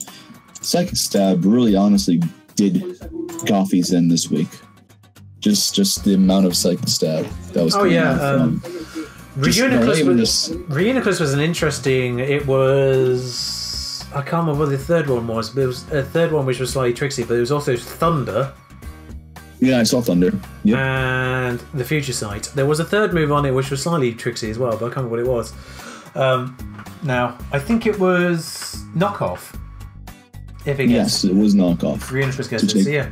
Psychic Stab really honestly did Goffy's in this week. Just the amount of Psychic Stab that was coming out from. Reuniclus was an interesting. It was, I can't remember what the third one was, but it was a third one which was slightly tricksy. But it was also Thunder. Yeah, I saw Thunder. Yep. And the Future Sight. There was a third move on it which was slightly tricksy as well, but I can't remember what it was. Now I think it was Knockoff. Yes, it was Knockoff. Reuniclus gets it. So yeah.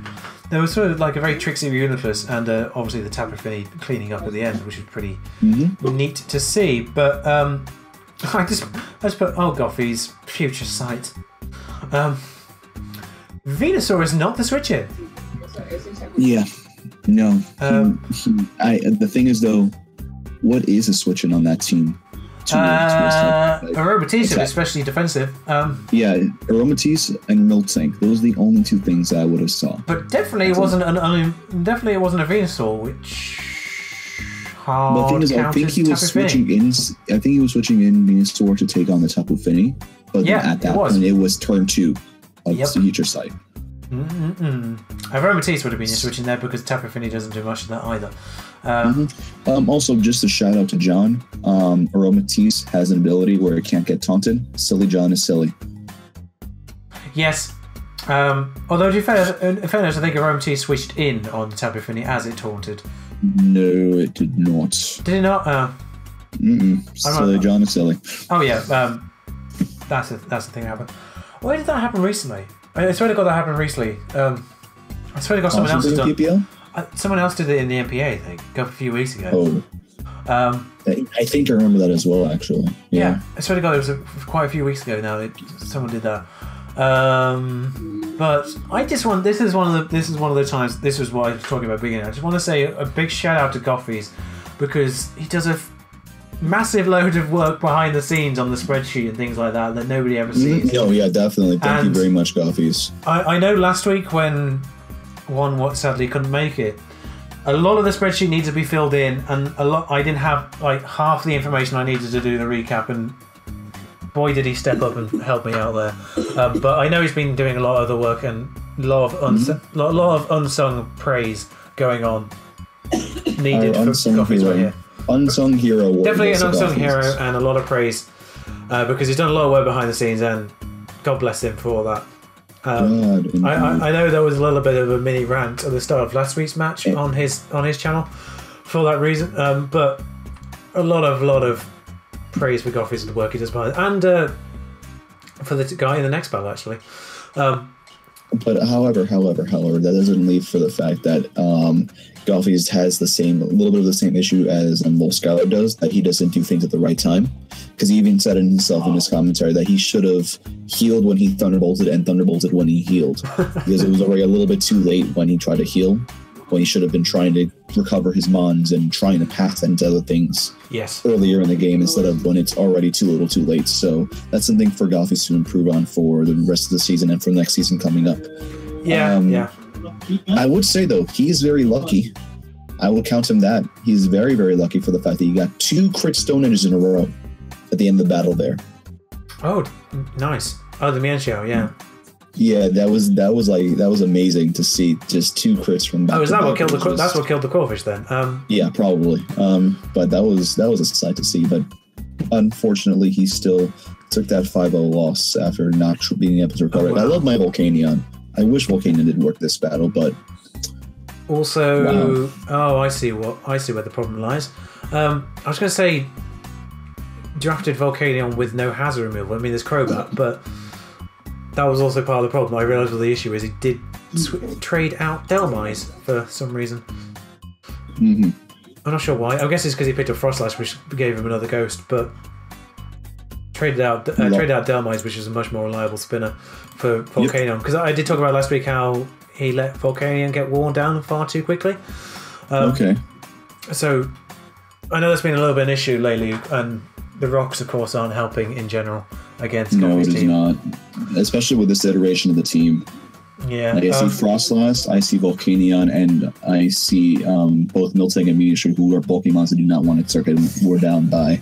There was sort of like a very tricksy Reuniclus, and obviously the Tapu Fini cleaning up at the end, which was pretty neat to see. But I just put Goffy's Future Sight. Venusaur is not the switch in. Yeah, no. The thing is though, what is a switch in on that team? Aromatisse, especially defensive. Yeah, Aromatisse and Miltank. Those are the only two things I would have saw. But definitely it wasn't a Venusaur, which. But the thing is, I think he was switching in. I think he was switching in Venusaur to take on the Tapu Fini. But at that point, it was turn 2 of the Future Sight. Aromatisse would have been switching there because Tapu Fini doesn't do much of that either. Also, just a shout out to John. Aromatisse has an ability where it can't get taunted. Silly John is silly. Yes. Although, in fairness, I think Aromatisse switched in on Tapu Fini as it taunted. No, it did not. Did it not? Silly John is silly. Oh yeah, that's the thing that happened. Where did that happen recently? I swear to God that happened recently. I swear to God someone else has done. PPL? Someone else did it in the NPA, I think, a few weeks ago. I think I remember that as well, actually. Yeah, I swear to God, it was quite a few weeks ago now that someone did that. But I just want. This is one of the times. This was what I was talking about beginning. I just want to say a big shout out to Goffy's because he does a massive load of work behind the scenes on the spreadsheet and things like that nobody ever sees. Oh yeah, definitely. Thank you very much, Goffy's. I know last week when Juan sadly couldn't make it, a lot of the spreadsheet needs to be filled in, and I didn't have like half the information I needed to do the recap, and boy did he step up and help me out there. But I know he's been doing a lot of the work and a lot of unsung praise going on needed for Goffy's right here. Unsung hero. Definitely an unsung hero and a lot of praise because he's done a lot of work behind the scenes, and God bless him for all that. I know there was a little bit of a mini rant at the start of last week's match on his channel for that reason, but a lot of praise for Goffy's and the work he does behind, and for the guy in the next battle actually. But however, that doesn't leave for the fact that Goffy's has a little bit of the same issue as Volskylar does, that he doesn't do things at the right time. Because he even said it himself in his commentary that he should have healed when he thunderbolted and thunderbolted when he healed. Because it was already a little bit too late when he tried to heal, when he should have been trying to recover his mons and trying to pass that into other things earlier in the game instead of when it's already too little too late. So that's something for Goffy's to improve on for the rest of the season and for the next season coming up. I would say, though, he's very lucky. I would count him that. He's very, very lucky for the fact that he got 2 crit Stone Edges in a row at the end of the battle there. Oh, nice. Oh, the Mianxiao, yeah. Yeah, that was amazing to see, just 2 crits from back. Oh, is that what killed the? That's what killed the Quillfish then. Yeah, probably. But that was a sight to see. But unfortunately, he still took that 5-0 loss after not being able to recover. I love my Volcanion. I wish Volcanion did work this battle, but also, I see where the problem lies. I was going to say drafted Volcanion with no hazard removal. I mean, there's Crobat, but that was also part of the problem. I realised what the issue is. He did trade out Delmise for some reason. I'm not sure why. I guess it's because he picked up Frostlash, which gave him another ghost, but traded out Delmise, which is a much more reliable spinner, for Volcanion. Because I did talk about last week how he let Volcanion get worn down far too quickly. Okay. So I know that's been a little bit an issue lately, and the rocks, of course, aren't helping in general against Coffee's team. No, it is not. Especially with this iteration of the team. Yeah. Like, I see Frostlass, I see Volcanion, and I see both Miltank and Mewtwo, who are Pokemons that do not want to start getting worn down by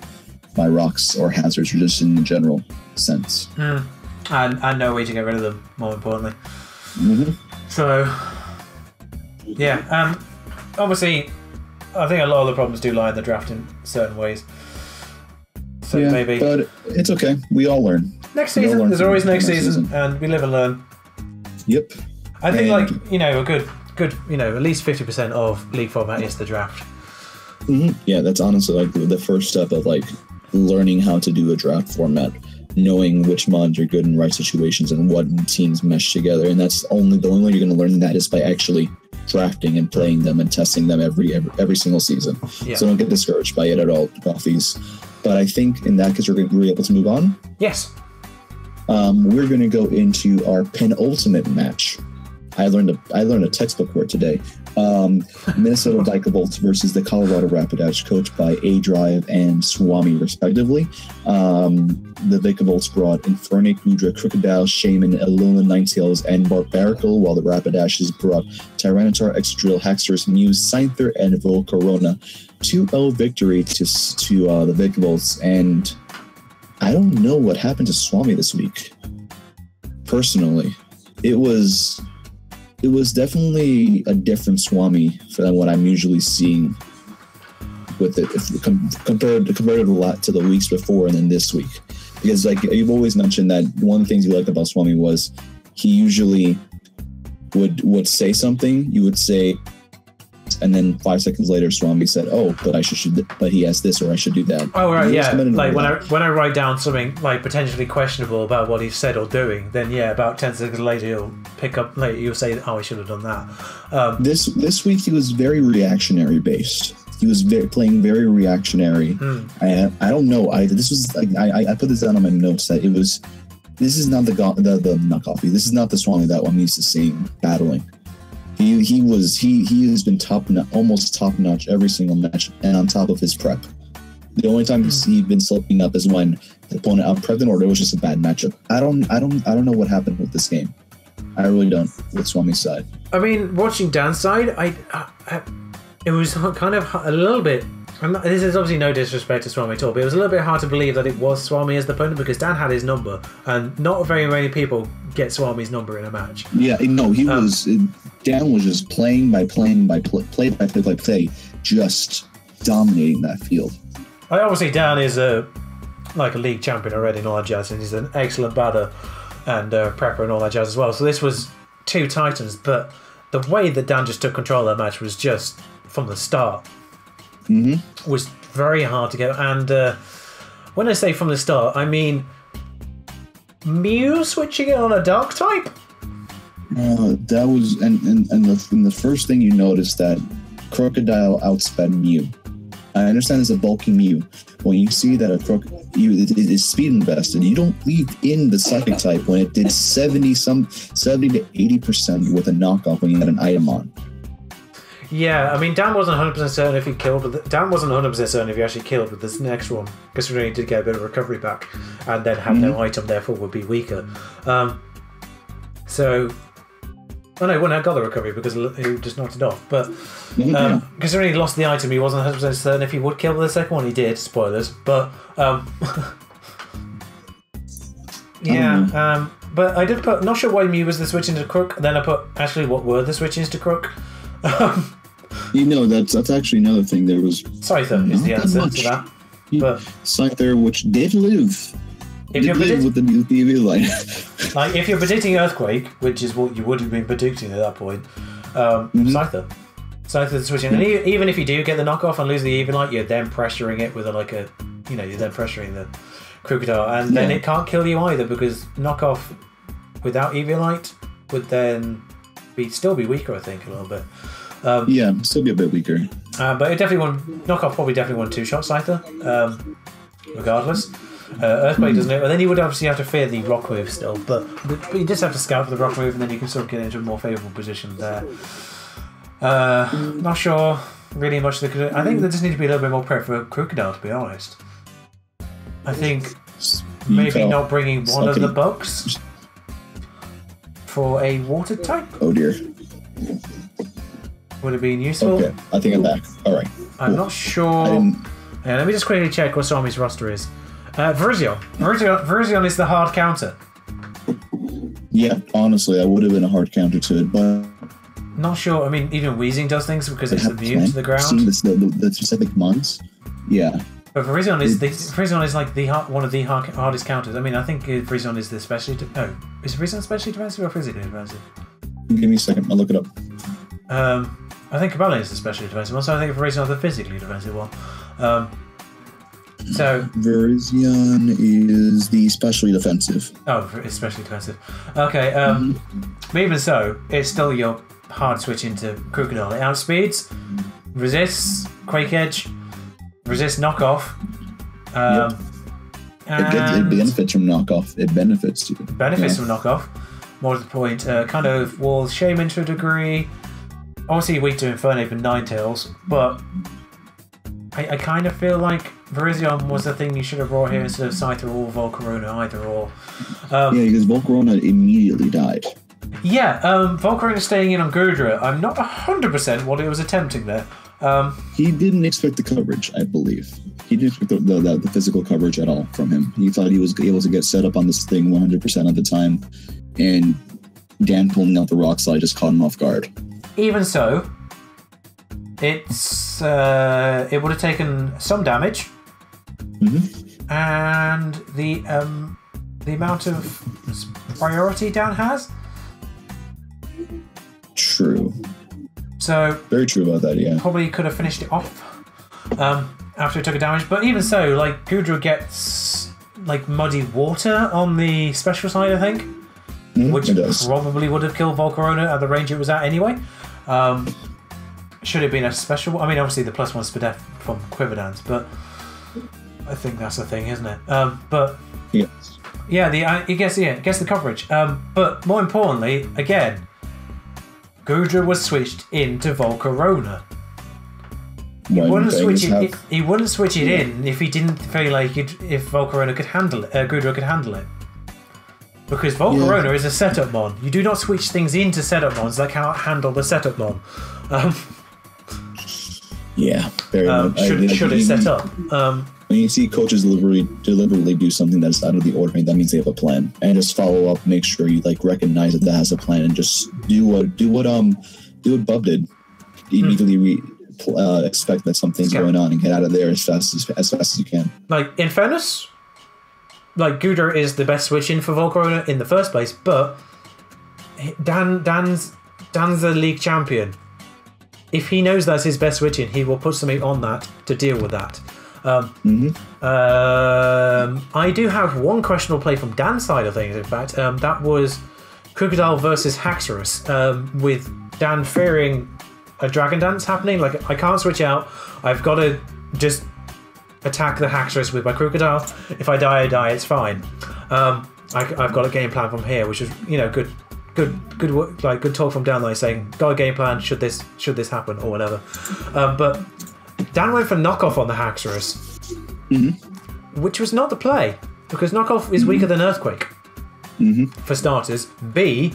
rocks or hazards, or just in the general sense. And no way to get rid of them, more importantly. So, yeah. Obviously, I think a lot of the problems do lie in the draft in certain ways. So yeah, maybe. But it's okay. We all learn. Next season. There's always next season, and we live and learn. Yep. I think, like, you know, a good, you know, at least 50% of league format is the draft. Yeah, that's honestly like the first step of like learning how to do a draft format, knowing which mods are good in right situations and what teams mesh together. And that's the only way you're going to learn that is by actually drafting and playing them and testing them every single season. Yeah. So don't get discouraged by it at all, Coffees. But I think in that case we're able to move on. Yes. We're going to go into our penultimate match. I learned a textbook word today. Minnesota NYKvLAL versus the Colorado Rapidash, coached by ADEvDCD and Swami, respectively. The NYKvLAL brought Infernape, Goodra, Crocodile, Shaman, Alolan, Ninetales, and Barbaracle, while the Rapidashes brought Tyranitar, Excadrill, Haxorus, Muse, Scyther, and Volcarona. 2-0 victory to the NYKvLAL, and I don't know what happened to Swami this week. Personally, it was definitely a different Swami than what I'm usually seeing with it, compared a lot to the weeks before and then this week. Because like you've always mentioned that one of the things you liked about Swami was he usually would say something, you would say, and then 5 seconds later, Swami said, "Oh, but he has this, or I should do that." Oh, right, yeah. Like when I write down something like potentially questionable about what he's said or doing, then yeah, about 10 seconds later he'll pick up. Like you'll say, "Oh, I should have done that." This week he was very reactionary based. He was playing very reactionary. I don't know. I put this down on my notes that it was. This is not not Coffee. This is not the Swami that I'm used to seeing battling. He has been almost top notch every single match, and on top of his prep. The only time he's been slipping up is when the opponent out-prepped him, or it was just a bad matchup. I don't know what happened with this game. I really don't with Swami's side. I mean, watching Dan's side, it was kind of a little bit. This is obviously no disrespect to Swami at all, but it was a little bit hard to believe that it was Swami as the opponent because Dan had his number, and not very many people get Swami's number in a match. Yeah, no, Dan was just play by play, just dominating that field. Obviously, Dan is a league champion already and all that jazz, and he's an excellent batter and prepper and all that jazz as well. So this was two titans, but the way that Dan just took control of that match was just from the start. Was very hard to get, and when I say from the start, I mean Mew switching it on a dark type. That was and the first thing you noticed that Crocodile outsped Mew. I understand it's a bulky Mew. When you see that it is speed invested, you don't leave in the psychic type when it did 70 to 80% with a knockoff when you had an item on. Yeah, I mean, Dan wasn't 100% certain if he killed. Dan wasn't 100% certain if he actually killed with this next one, considering he did get a bit of recovery back, and then had no item, therefore would be weaker. So, oh no, he wouldn't have got the recovery because he just knocked it off. But considering he lost the item, he wasn't 100% certain if he would kill with the second one. He did. Spoilers, but yeah. But I did put. Not sure why Mew was the switch into Crook. Then I put actually what were the switches to Crook. That's actually another thing. There was Scyther is the answer to that. But Scyther, which did live. With the PV line. Like if you're predicting Earthquake, which is what you would have been predicting at that point, Scyther switching, and even if you do get the knockoff and lose the Eviolite, you're then pressuring it with you're then pressuring the Crocodile, and then it can't kill you either because knockoff without Eviolite would then still be weaker, I think, a little bit. Still be a bit weaker. But it definitely won. Knockoff probably definitely won 2-shot Scyther. regardless. Earthquake doesn't, but then you would obviously have to fear the rock move still, but you just have to scout for the rock move, and then you can sort of get into a more favourable position there. Not sure really much they could. I think they just need to be a little bit more prepared for Crocodile, to be honest. I think maybe not bringing one of the bugs for a water type. Oh dear. Would have been useful. Okay, I think I'm back. All right. I'm not sure. Yeah, let me just quickly check what Swami's roster is. Virizion is the hard counter. Yeah, honestly, that would have been a hard counter to it, but not sure. I mean, even Wheezing does things because it's immune to the ground. Seeing the specific months, yeah. But Virizion is like one of the hardest counters. I mean, I think Virizion is the specially. No, is Virizion specially defensive or physically defensive? Give me a second. I'll look it up. I think Cabal is the specially defensive one, so I think Virizion is the physically defensive one. So Virizion is the specially defensive. Oh, it's specially defensive. Okay. But even so, it's still your hard switch into Crocodile. It outspeeds, resists, Quake Edge, resists knockoff. It benefits from knockoff. It benefits you. Benefits from knockoff. More to the point, kind of walls Shaman to a degree. Obviously weak to Infernape and Ninetales, but I kind of feel like Virizion was the thing you should have brought here instead of Scyther or Volcarona, either or. Yeah, because Volcarona immediately died. Yeah, Volcarona staying in on Gudra, I'm not 100% what it was attempting there. He didn't expect the coverage, I believe. He didn't expect the physical coverage at all from him. He thought he was able to get set up on this thing 100% of the time, and Dan pulling out the rock slide just caught him off guard. Even so, it would have taken some damage, and the amount of priority Dan has. True. So very true about that. Yeah. Probably could have finished it off after it took a damage, but even so, like Gudra gets like muddy water on the special side, I think, which probably would have killed Volcarona at the range it was at anyway. Should it have been a special? I mean, obviously the +1 Spadef from Quiver Dance, but I think that's the thing, isn't it? But yes. Yeah, it gets the coverage. But more importantly, again, Gudra was switched into Volcarona. He wouldn't switch it in if he didn't feel like if Volcarona could handle it. Gudra could handle it. Because Volcarona is a setup mon. You do not switch things into setup mons that cannot handle the setup mon. Yeah, very much. Should it set up? When you see coaches deliberately do something that's out of the ordinary, that means they have a plan. And just follow up, make sure you recognize that has a plan, and just do what Bub did. Immediately expect that something's going on and get out of there as fast as you can. Like in fairness, Gudra is the best switch in for Volcarona in the first place, but Dan's the league champion. If he knows that's his best switch in, he will put something on that to deal with that. I do have one questionable play from Dan's side of things, in fact. That was Crocodile versus Haxorus, with Dan fearing a Dragon Dance happening. Like, I can't switch out. I've got to just attack the Haxorus with my Crocodile. If I die, I die. It's fine. I've got a game plan from here, which is, good work, good talk from Dan, saying got a game plan should this happen or whatever. But Dan went for knockoff on the Haxorus, which was not the play, because knockoff is weaker than Earthquake. For starters. B,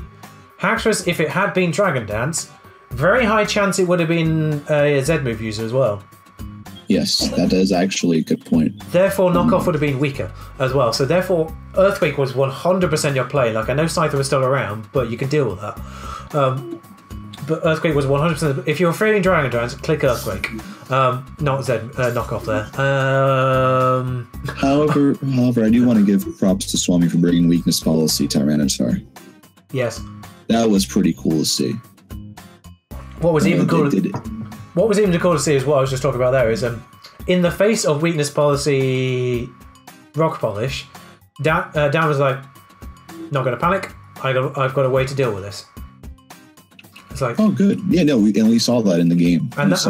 Haxorus, if it had been Dragon Dance, very high chance it would have been a Z move user as well. Yes, that is actually a good point. Therefore, knockoff would have been weaker as well. So therefore, Earthquake was 100% your play. I know Scyther was still around, but you can deal with that. But Earthquake was 100%. If you're fearing Dragon Dance, click Earthquake. Not Z knockoff there. However, I do want to give props to Swami for bringing weakness policy Tyranitar. Yes. That was pretty cool to see. What was even cool to see is what I was just talking about there is in the face of weakness policy rock polish, Dan was like, not going to panic. I've got a way to deal with this. It's like, oh, good. Yeah, no, we saw that in the game. And that's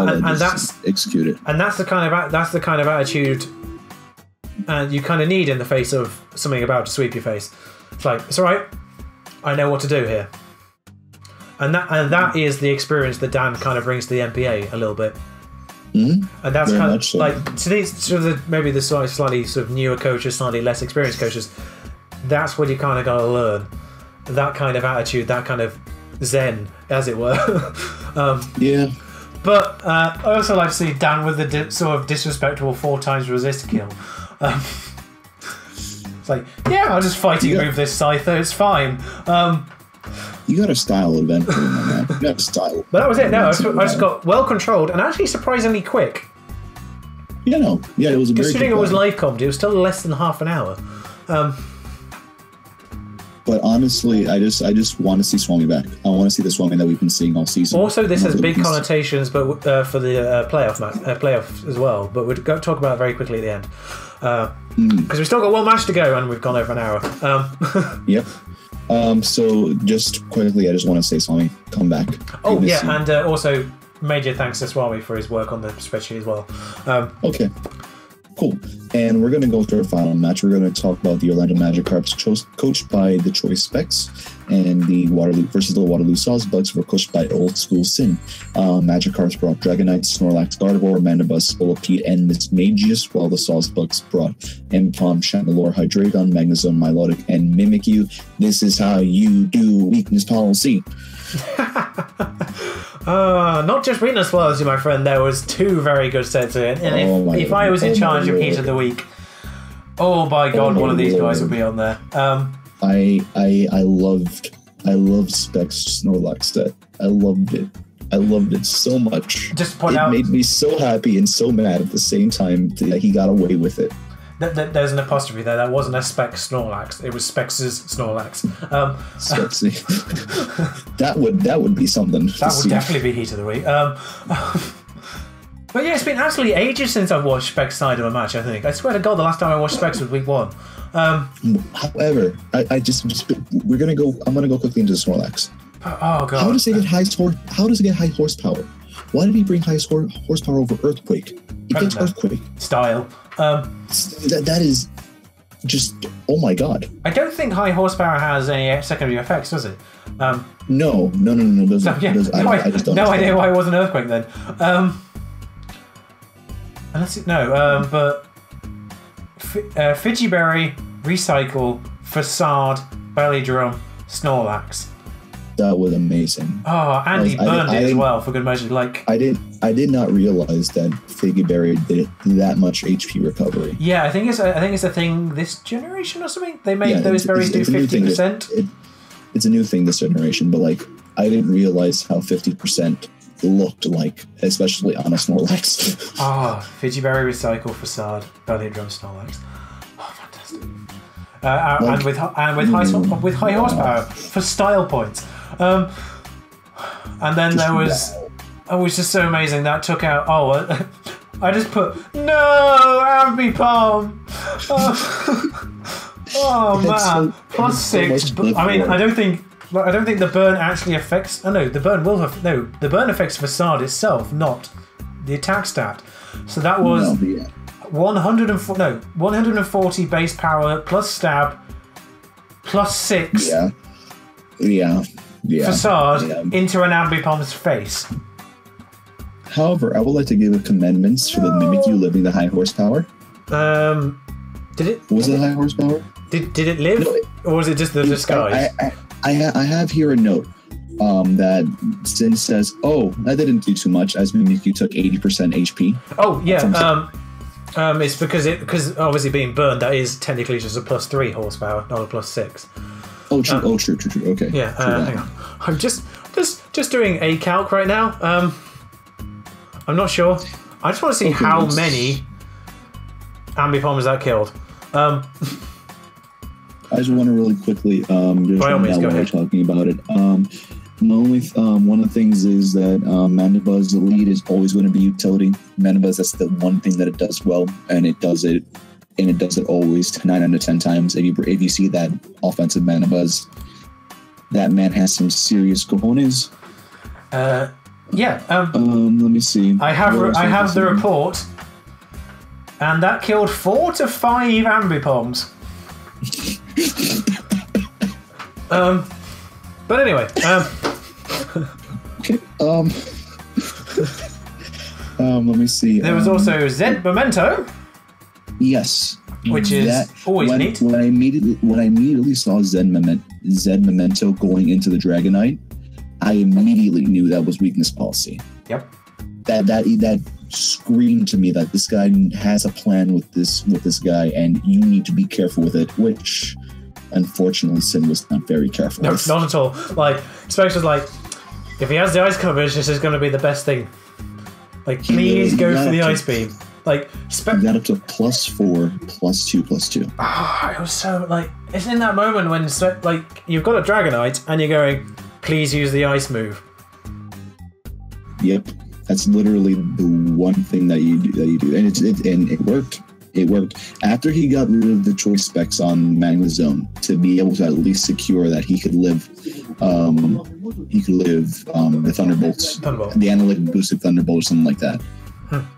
executed. And that's the kind of attitude and you kind of need in the face of something about to sweep your face. It's like, it's all right. I know what to do here. And that is the experience that Dan kind of brings to the NPA a little bit. Mm-hmm. And that's Very kind of much so. like to these sort of maybe the slightly sort of newer coaches, slightly less experienced coaches. That's what you kind of got to learn. That kind of attitude, that kind of zen, as it were. Yeah. But I also like to see Dan with the sort of disrespectful 4 times resist kill. It's like, yeah, I'll just fighting move this Scyther, it's fine. You got a style eventually, my man. You got a style. But that was it. No, I just got well controlled and actually surprisingly quick. Yeah, no. Yeah, it was a very considering it was live commed, it was still less than half an hour. But honestly, I just want to see Swami back. I want to see the Swami that we've been seeing all season. Also, this has big connotations, but for the playoff as well. But we'll talk about it very quickly at the end because we've still got one match to go, and we've gone over an hour. Yep. So just quickly, I just want to say, Swami, come back. Oh yeah, and also major thanks to Swami for his work on the spreadsheet as well. Okay. Cool. And we're going to go through our final match. We're going to talk about the Orlando Magikarps coached by the Choice Specs, and the Waterloo versus the Waterloo SESvLCP were coached by Old School Sin. Magikarps brought Dragonite, Snorlax, Gardevoir, Mandibuzz, Scolipede, and Mismagius, while the SESvLCP brought MPOM, Chandelure, Hydreigon, Magnezone, Milotic, and Mimikyu. This is how you do weakness policy. Not just weakness policy, my friend. There was 2 very good sets in it. And if I was in charge of Heat of the Week, oh my god, one of these guys would be on there. I loved Specs Snorlax set. I loved it. I loved it so much. Just to point out, it made me so happy and so mad at the same time that he got away with it. There's an apostrophe there. That wasn't a Specs Snorlax. It was Specs' Snorlax. Spexy. that would be something. That would definitely be Heat of the Week. But yeah, it's been absolutely ages since I've watched Specs side of a match. I think. I swear to God, the last time I watched Specs was week 1. However, we're gonna go. I'm gonna go quickly into the Snorlax. Oh god! How does it get high horsepower? Why did he bring high horsepower over Earthquake? He gets Earthquake style. That is just, oh my god. I don't think high horsepower has any secondary effects, does it? No. Those, I just don't no idea why it was an Earthquake then. But Fijiberry, Recycle, Facade, Belly Drum, Snorlax. That was amazing. Oh, and he burned it as well for good measure. Like I did not realize that Fijiberry did that much HP recovery. Yeah, I think it's a thing this generation or something. They made those berries do 50%. It's a new thing this generation, but like I didn't realize how 50% looked like, especially on a Snorlax. Fijiberry, Recycle, Facade, Belly Drum, Snorlax. Oh, fantastic! And with high horsepower for style points. And then there was, it was just so amazing that took out. I just put no MIAvPHI. Oh man, plus 6. I mean, I don't think the burn actually affects. Oh no, the burn will have the burn affects Facade itself, not the attack stat. So that was 140 base power plus stab plus 6. Yeah. Facade into an MIAvPHI's face. However, I would like to give a commendments for the Mimikyu living the high horsepower. Did it? Was it high horsepower? Did it live, or was it just the disguise? I have here a note that Sin says, "Oh, that didn't do too much," as Mimikyu took 80% HP. Oh yeah. It's because obviously being burned, that is technically just a plus 3 horsepower, not a plus 6. Oh, true. True. Okay. Yeah. Hang on. I'm just doing a calc right now. I'm not sure. I just want to see how many MIAvPHIs that killed. I just want to really quickly by all means, go ahead. We're talking about it. The only one of the things is that Mandibuzz Elite is always going to be utility. Mandibuzz, that's the one thing that it does well, and it does it always 9 out of 10 times. If you see that offensive Mandibuzz, that man has some serious cojones. Yeah. Let me see. I have the report. And that killed 4 to 5 ambipoms. But anyway, okay. Let me see. There was also SESvLCP. Yes. Which is always neat. When I immediately saw SESvLCP going into the Dragonite, I immediately knew that was weakness policy. Yep. That screamed to me that this guy has a plan with this guy, and you need to be careful with it. Which, unfortunately, Sin was not very careful. No, with. not at all. Like Specs was like, if he has the ice coverage, this is going to be the best thing. Like, please go for the ice beam. Like, you got up to +4, +2, +2. Ah, it was so, like, it's in that moment when, like, you've got a Dragonite and you're going, please use the ice move. Yep, that's literally the one thing that you do, and it worked. It worked. After he got rid of the choice specs on Magma Zone to be able to at least secure that he could live, the Thunderbolts, the analytic boosted Thunderbolt or something like that.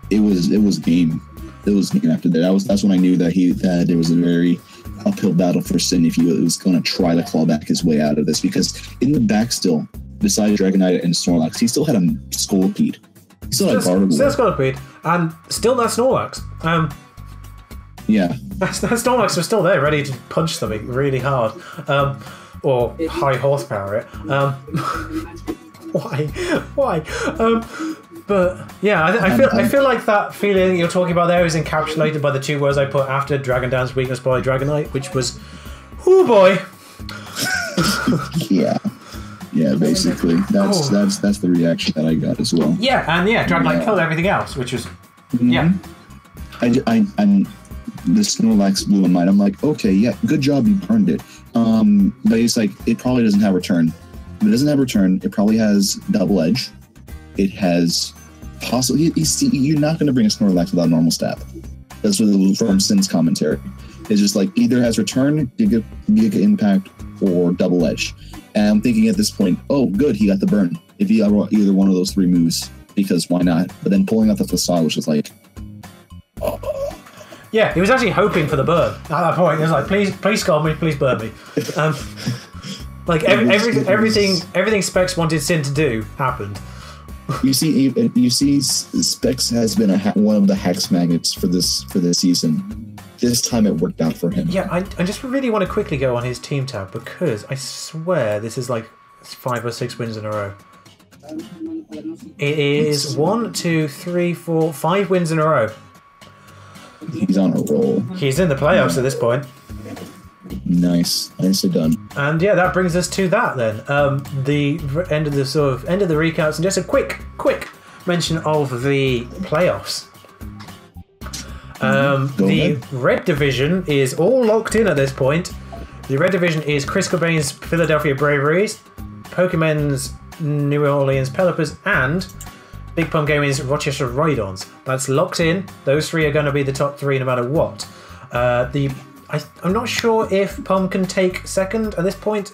It was game. It was game after that. That's when I knew that it was a very uphill battle for Sin if he was going to try to claw back his way out of this, because in the back still, besides Dragonite and Snorlax, he still had a Scolipede. He still had Gardevoir. Still Scolipede, and still that Snorlax. Yeah. That Snorlax was still there, ready to punch something really hard. Or high horsepower it. Why? But yeah, I feel like that feeling you're talking about there is encapsulated by the 2 words I put after Dragon Dance Weakness by Dragonite, which was, oh boy. Yeah, basically. That's the reaction that I got as well. Yeah, and Dragonite killed everything else, which was I'm the Snorlax blew my mind. I'm like, okay, yeah, good job, you burned it. But it's like, it probably doesn't have return. If it doesn't have return, it probably has double edge. It has possibly. You're not going to bring a Snorlax without normal stab. That's what from Sin's commentary. It's just like either has return, Giga Impact, or double edge. And I'm thinking at this point, oh, good, he got the burn. If he got either one of those 3 moves, because why not? But then pulling out the facade was just like, oh. Yeah, he was actually hoping for the burn at that point. He was like, please scald me, please burn me. Like everything Specs wanted Sin to do happened. You see, Specs has been one of the hex magnets for this season. This time it worked out for him. Yeah, I just really want to quickly go on his team tab, because I swear this is like 5 or 6 wins in a row. It is 1, 2, 3, 4, 5 wins in a row. He's on a roll. He's in the playoffs at this point. Nicely done. And yeah, that brings us to that then. The end of the recaps, and just a quick mention of the playoffs. The red division is all locked in at this point. The red division is Chris Cobain's Philadelphia Braveries, Pokemon's New Orleans Pelipers, and Big Pump Gaming's Rochester Rhydons. That's locked in. Those 3 are going to be the top 3 no matter what. I'm not sure if Pum can take second at this point,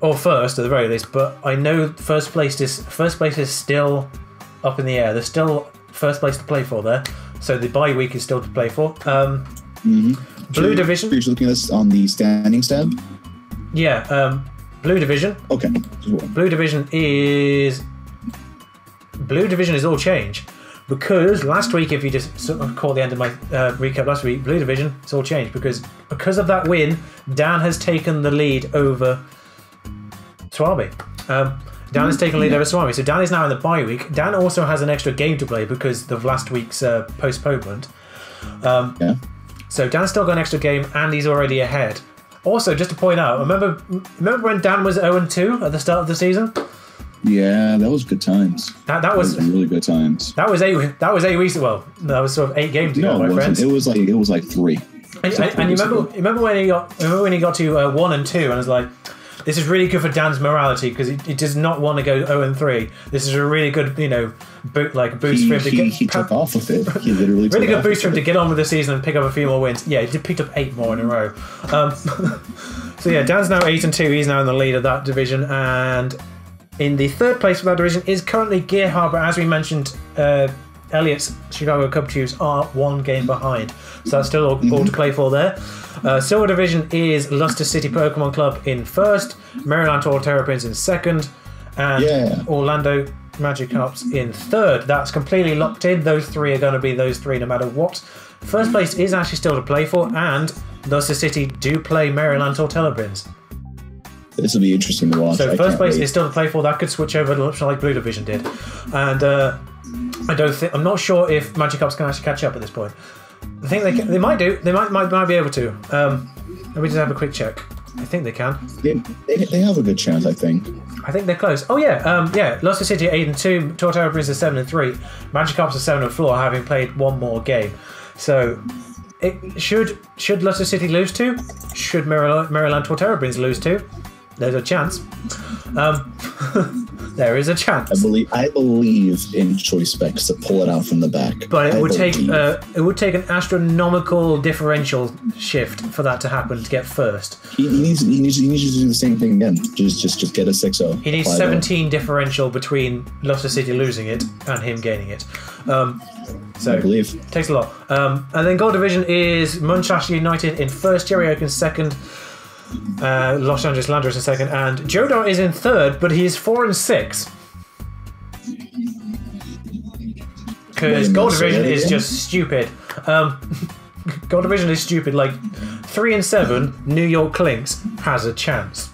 or first at the very least. But I know first place is still up in the air. There's still first place to play for there, so the bye week is still to play for. Blue division. You're looking at this on the standings tab. Yeah. Blue division. Okay. Blue division is all change, because last week, if you just sort of caught the end of my recap last week, Blue division, it's all changed because of that win. Dan has taken the lead over Swabi. Dan has taken the lead over Swabi, so Dan is now in the bye week. Dan also has an extra game to play because of last week's postponement. So Dan's still got an extra game, and he's already ahead. Also, just to point out, remember when Dan was 0-2 at the start of the season? Yeah, that was good times. That was really good times. That was 8 weeks. Well, that was sort of 8 games ago, my friends. It was like 3. And you remember when he got to 1 and 2, and was like, this is really good for Dan's morality, because he does not want to go 0-3. This is a really good, boost for him to get. He took off with it. He literally really good boost for him to get on with the season and pick up a few more wins. Yeah, he picked up 8 more in a row. So yeah, Dan's now 8-2. He's now in the lead of that division, and in the 3rd place for that division is currently Gear Harbor, as we mentioned Elliott's Chicago Cub Tubes are 1 game behind. So that's still all to play for there. Silver Division is Luster City Pokemon Club in first, Maryland Tall Terrapins in second, and Orlando Magikarps in third. That's completely locked in. Those 3 are going to be those 3 no matter what. First place is actually still to play for, and Luster City do play Maryland Tall Terrapins. This will be interesting to watch. So first place is still to play for. That could switch over to like Blue Division did, and I'm not sure if Magikarps can actually catch up at this point. I think they might do. They might be able to. Let me just have a quick check. I think they can. They have a good chance, I think. I think they're close. Oh yeah, Luster City are 8-2, Tall Terrapins are 7-3, Magikarps are 7-4, having played 1 more game. So, should Luster City lose to? Should Maryland Tall Terrapins lose to? There's a chance. There is a chance. I believe in Choice Specs to pull it out from the back. But it would take an astronomical differential shift for that to happen to get first. He needs to do the same thing again. Just get a 6-0. He needs 17 differential between Luster City losing it and him gaining it. So I believe it takes a lot. And then Gold Division is Munchausen United in first, Jerry Oak in second, Los Angeles Landers in second, and Jodar is in third, but he's 4-6. Because Gold Division is just stupid. Gold Division is stupid. Like 3-7, New York Lynx has a chance.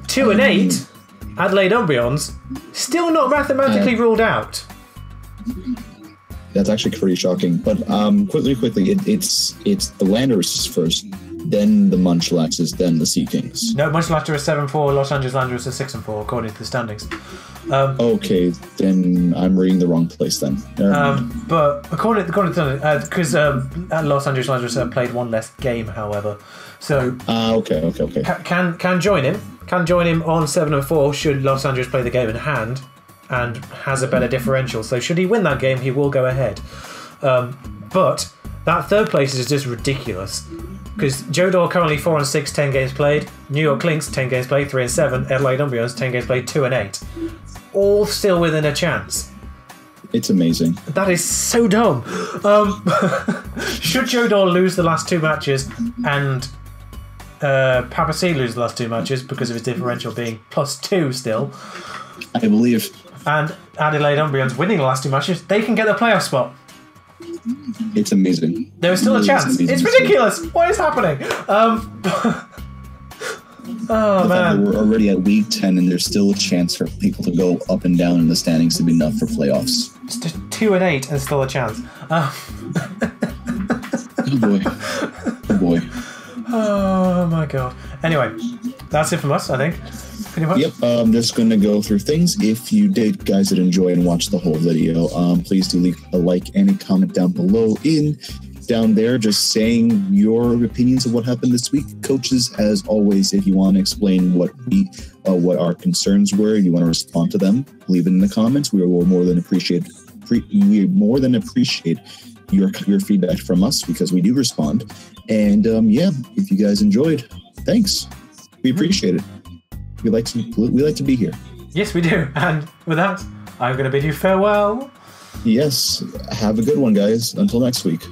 2-8, Adelaide Umbreons still not mathematically ruled out. That's actually pretty shocking. But quickly, it's the Landers first, then the Munchlaxes, then the Sea Kings. No, Munchlaxes is 7-4, Los Angeles Landers is 6-4 according to the standings. Okay, then I'm reading the wrong place then. But according to because Los Angeles Landers have played 1 less game, however, so okay. Can join him. Can join him on 7-4 should Los Angeles play the game in hand and has a better differential. So should he win that game, he will go ahead. But that third place is just ridiculous. Because Jodor currently 4-6, 10 games played. New York Lynx 10 games played, 3-7. Adelaide Umbreons 10 games played, 2-8. All still within a chance. It's amazing. That is so dumb. Should Jodor lose the last 2 matches and Papa C lose the last 2 matches because of his differential being +2 still, I believe, and Adelaide Umbreons winning the last 2 matches, they can get the playoff spot. It's amazing. There is still a chance. It's ridiculous. What is happening? Oh man, we're already at week 10 and there's still a chance for people to go up and down in the standings to be enough for playoffs. Just 2-8 and still a chance. Oh boy. Oh boy. Oh my god. Anyway, that's it from us, I think. Pretty much. Yep, I'm just going to go through things. If you guys enjoy and watch the whole video, please do leave a like and a comment down below down there, just saying your opinions of what happened this week. Coaches, as always, if you want to explain what our concerns were, you want to respond to them, leave it in the comments. We will more than appreciate your feedback from us, because we do respond. And if you guys enjoyed, thanks. We appreciate it. We like to be here. Yes, we do. And with that, I'm going to bid you farewell. Yes. Have a good one, guys. Until next week.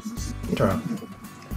Ta-ra.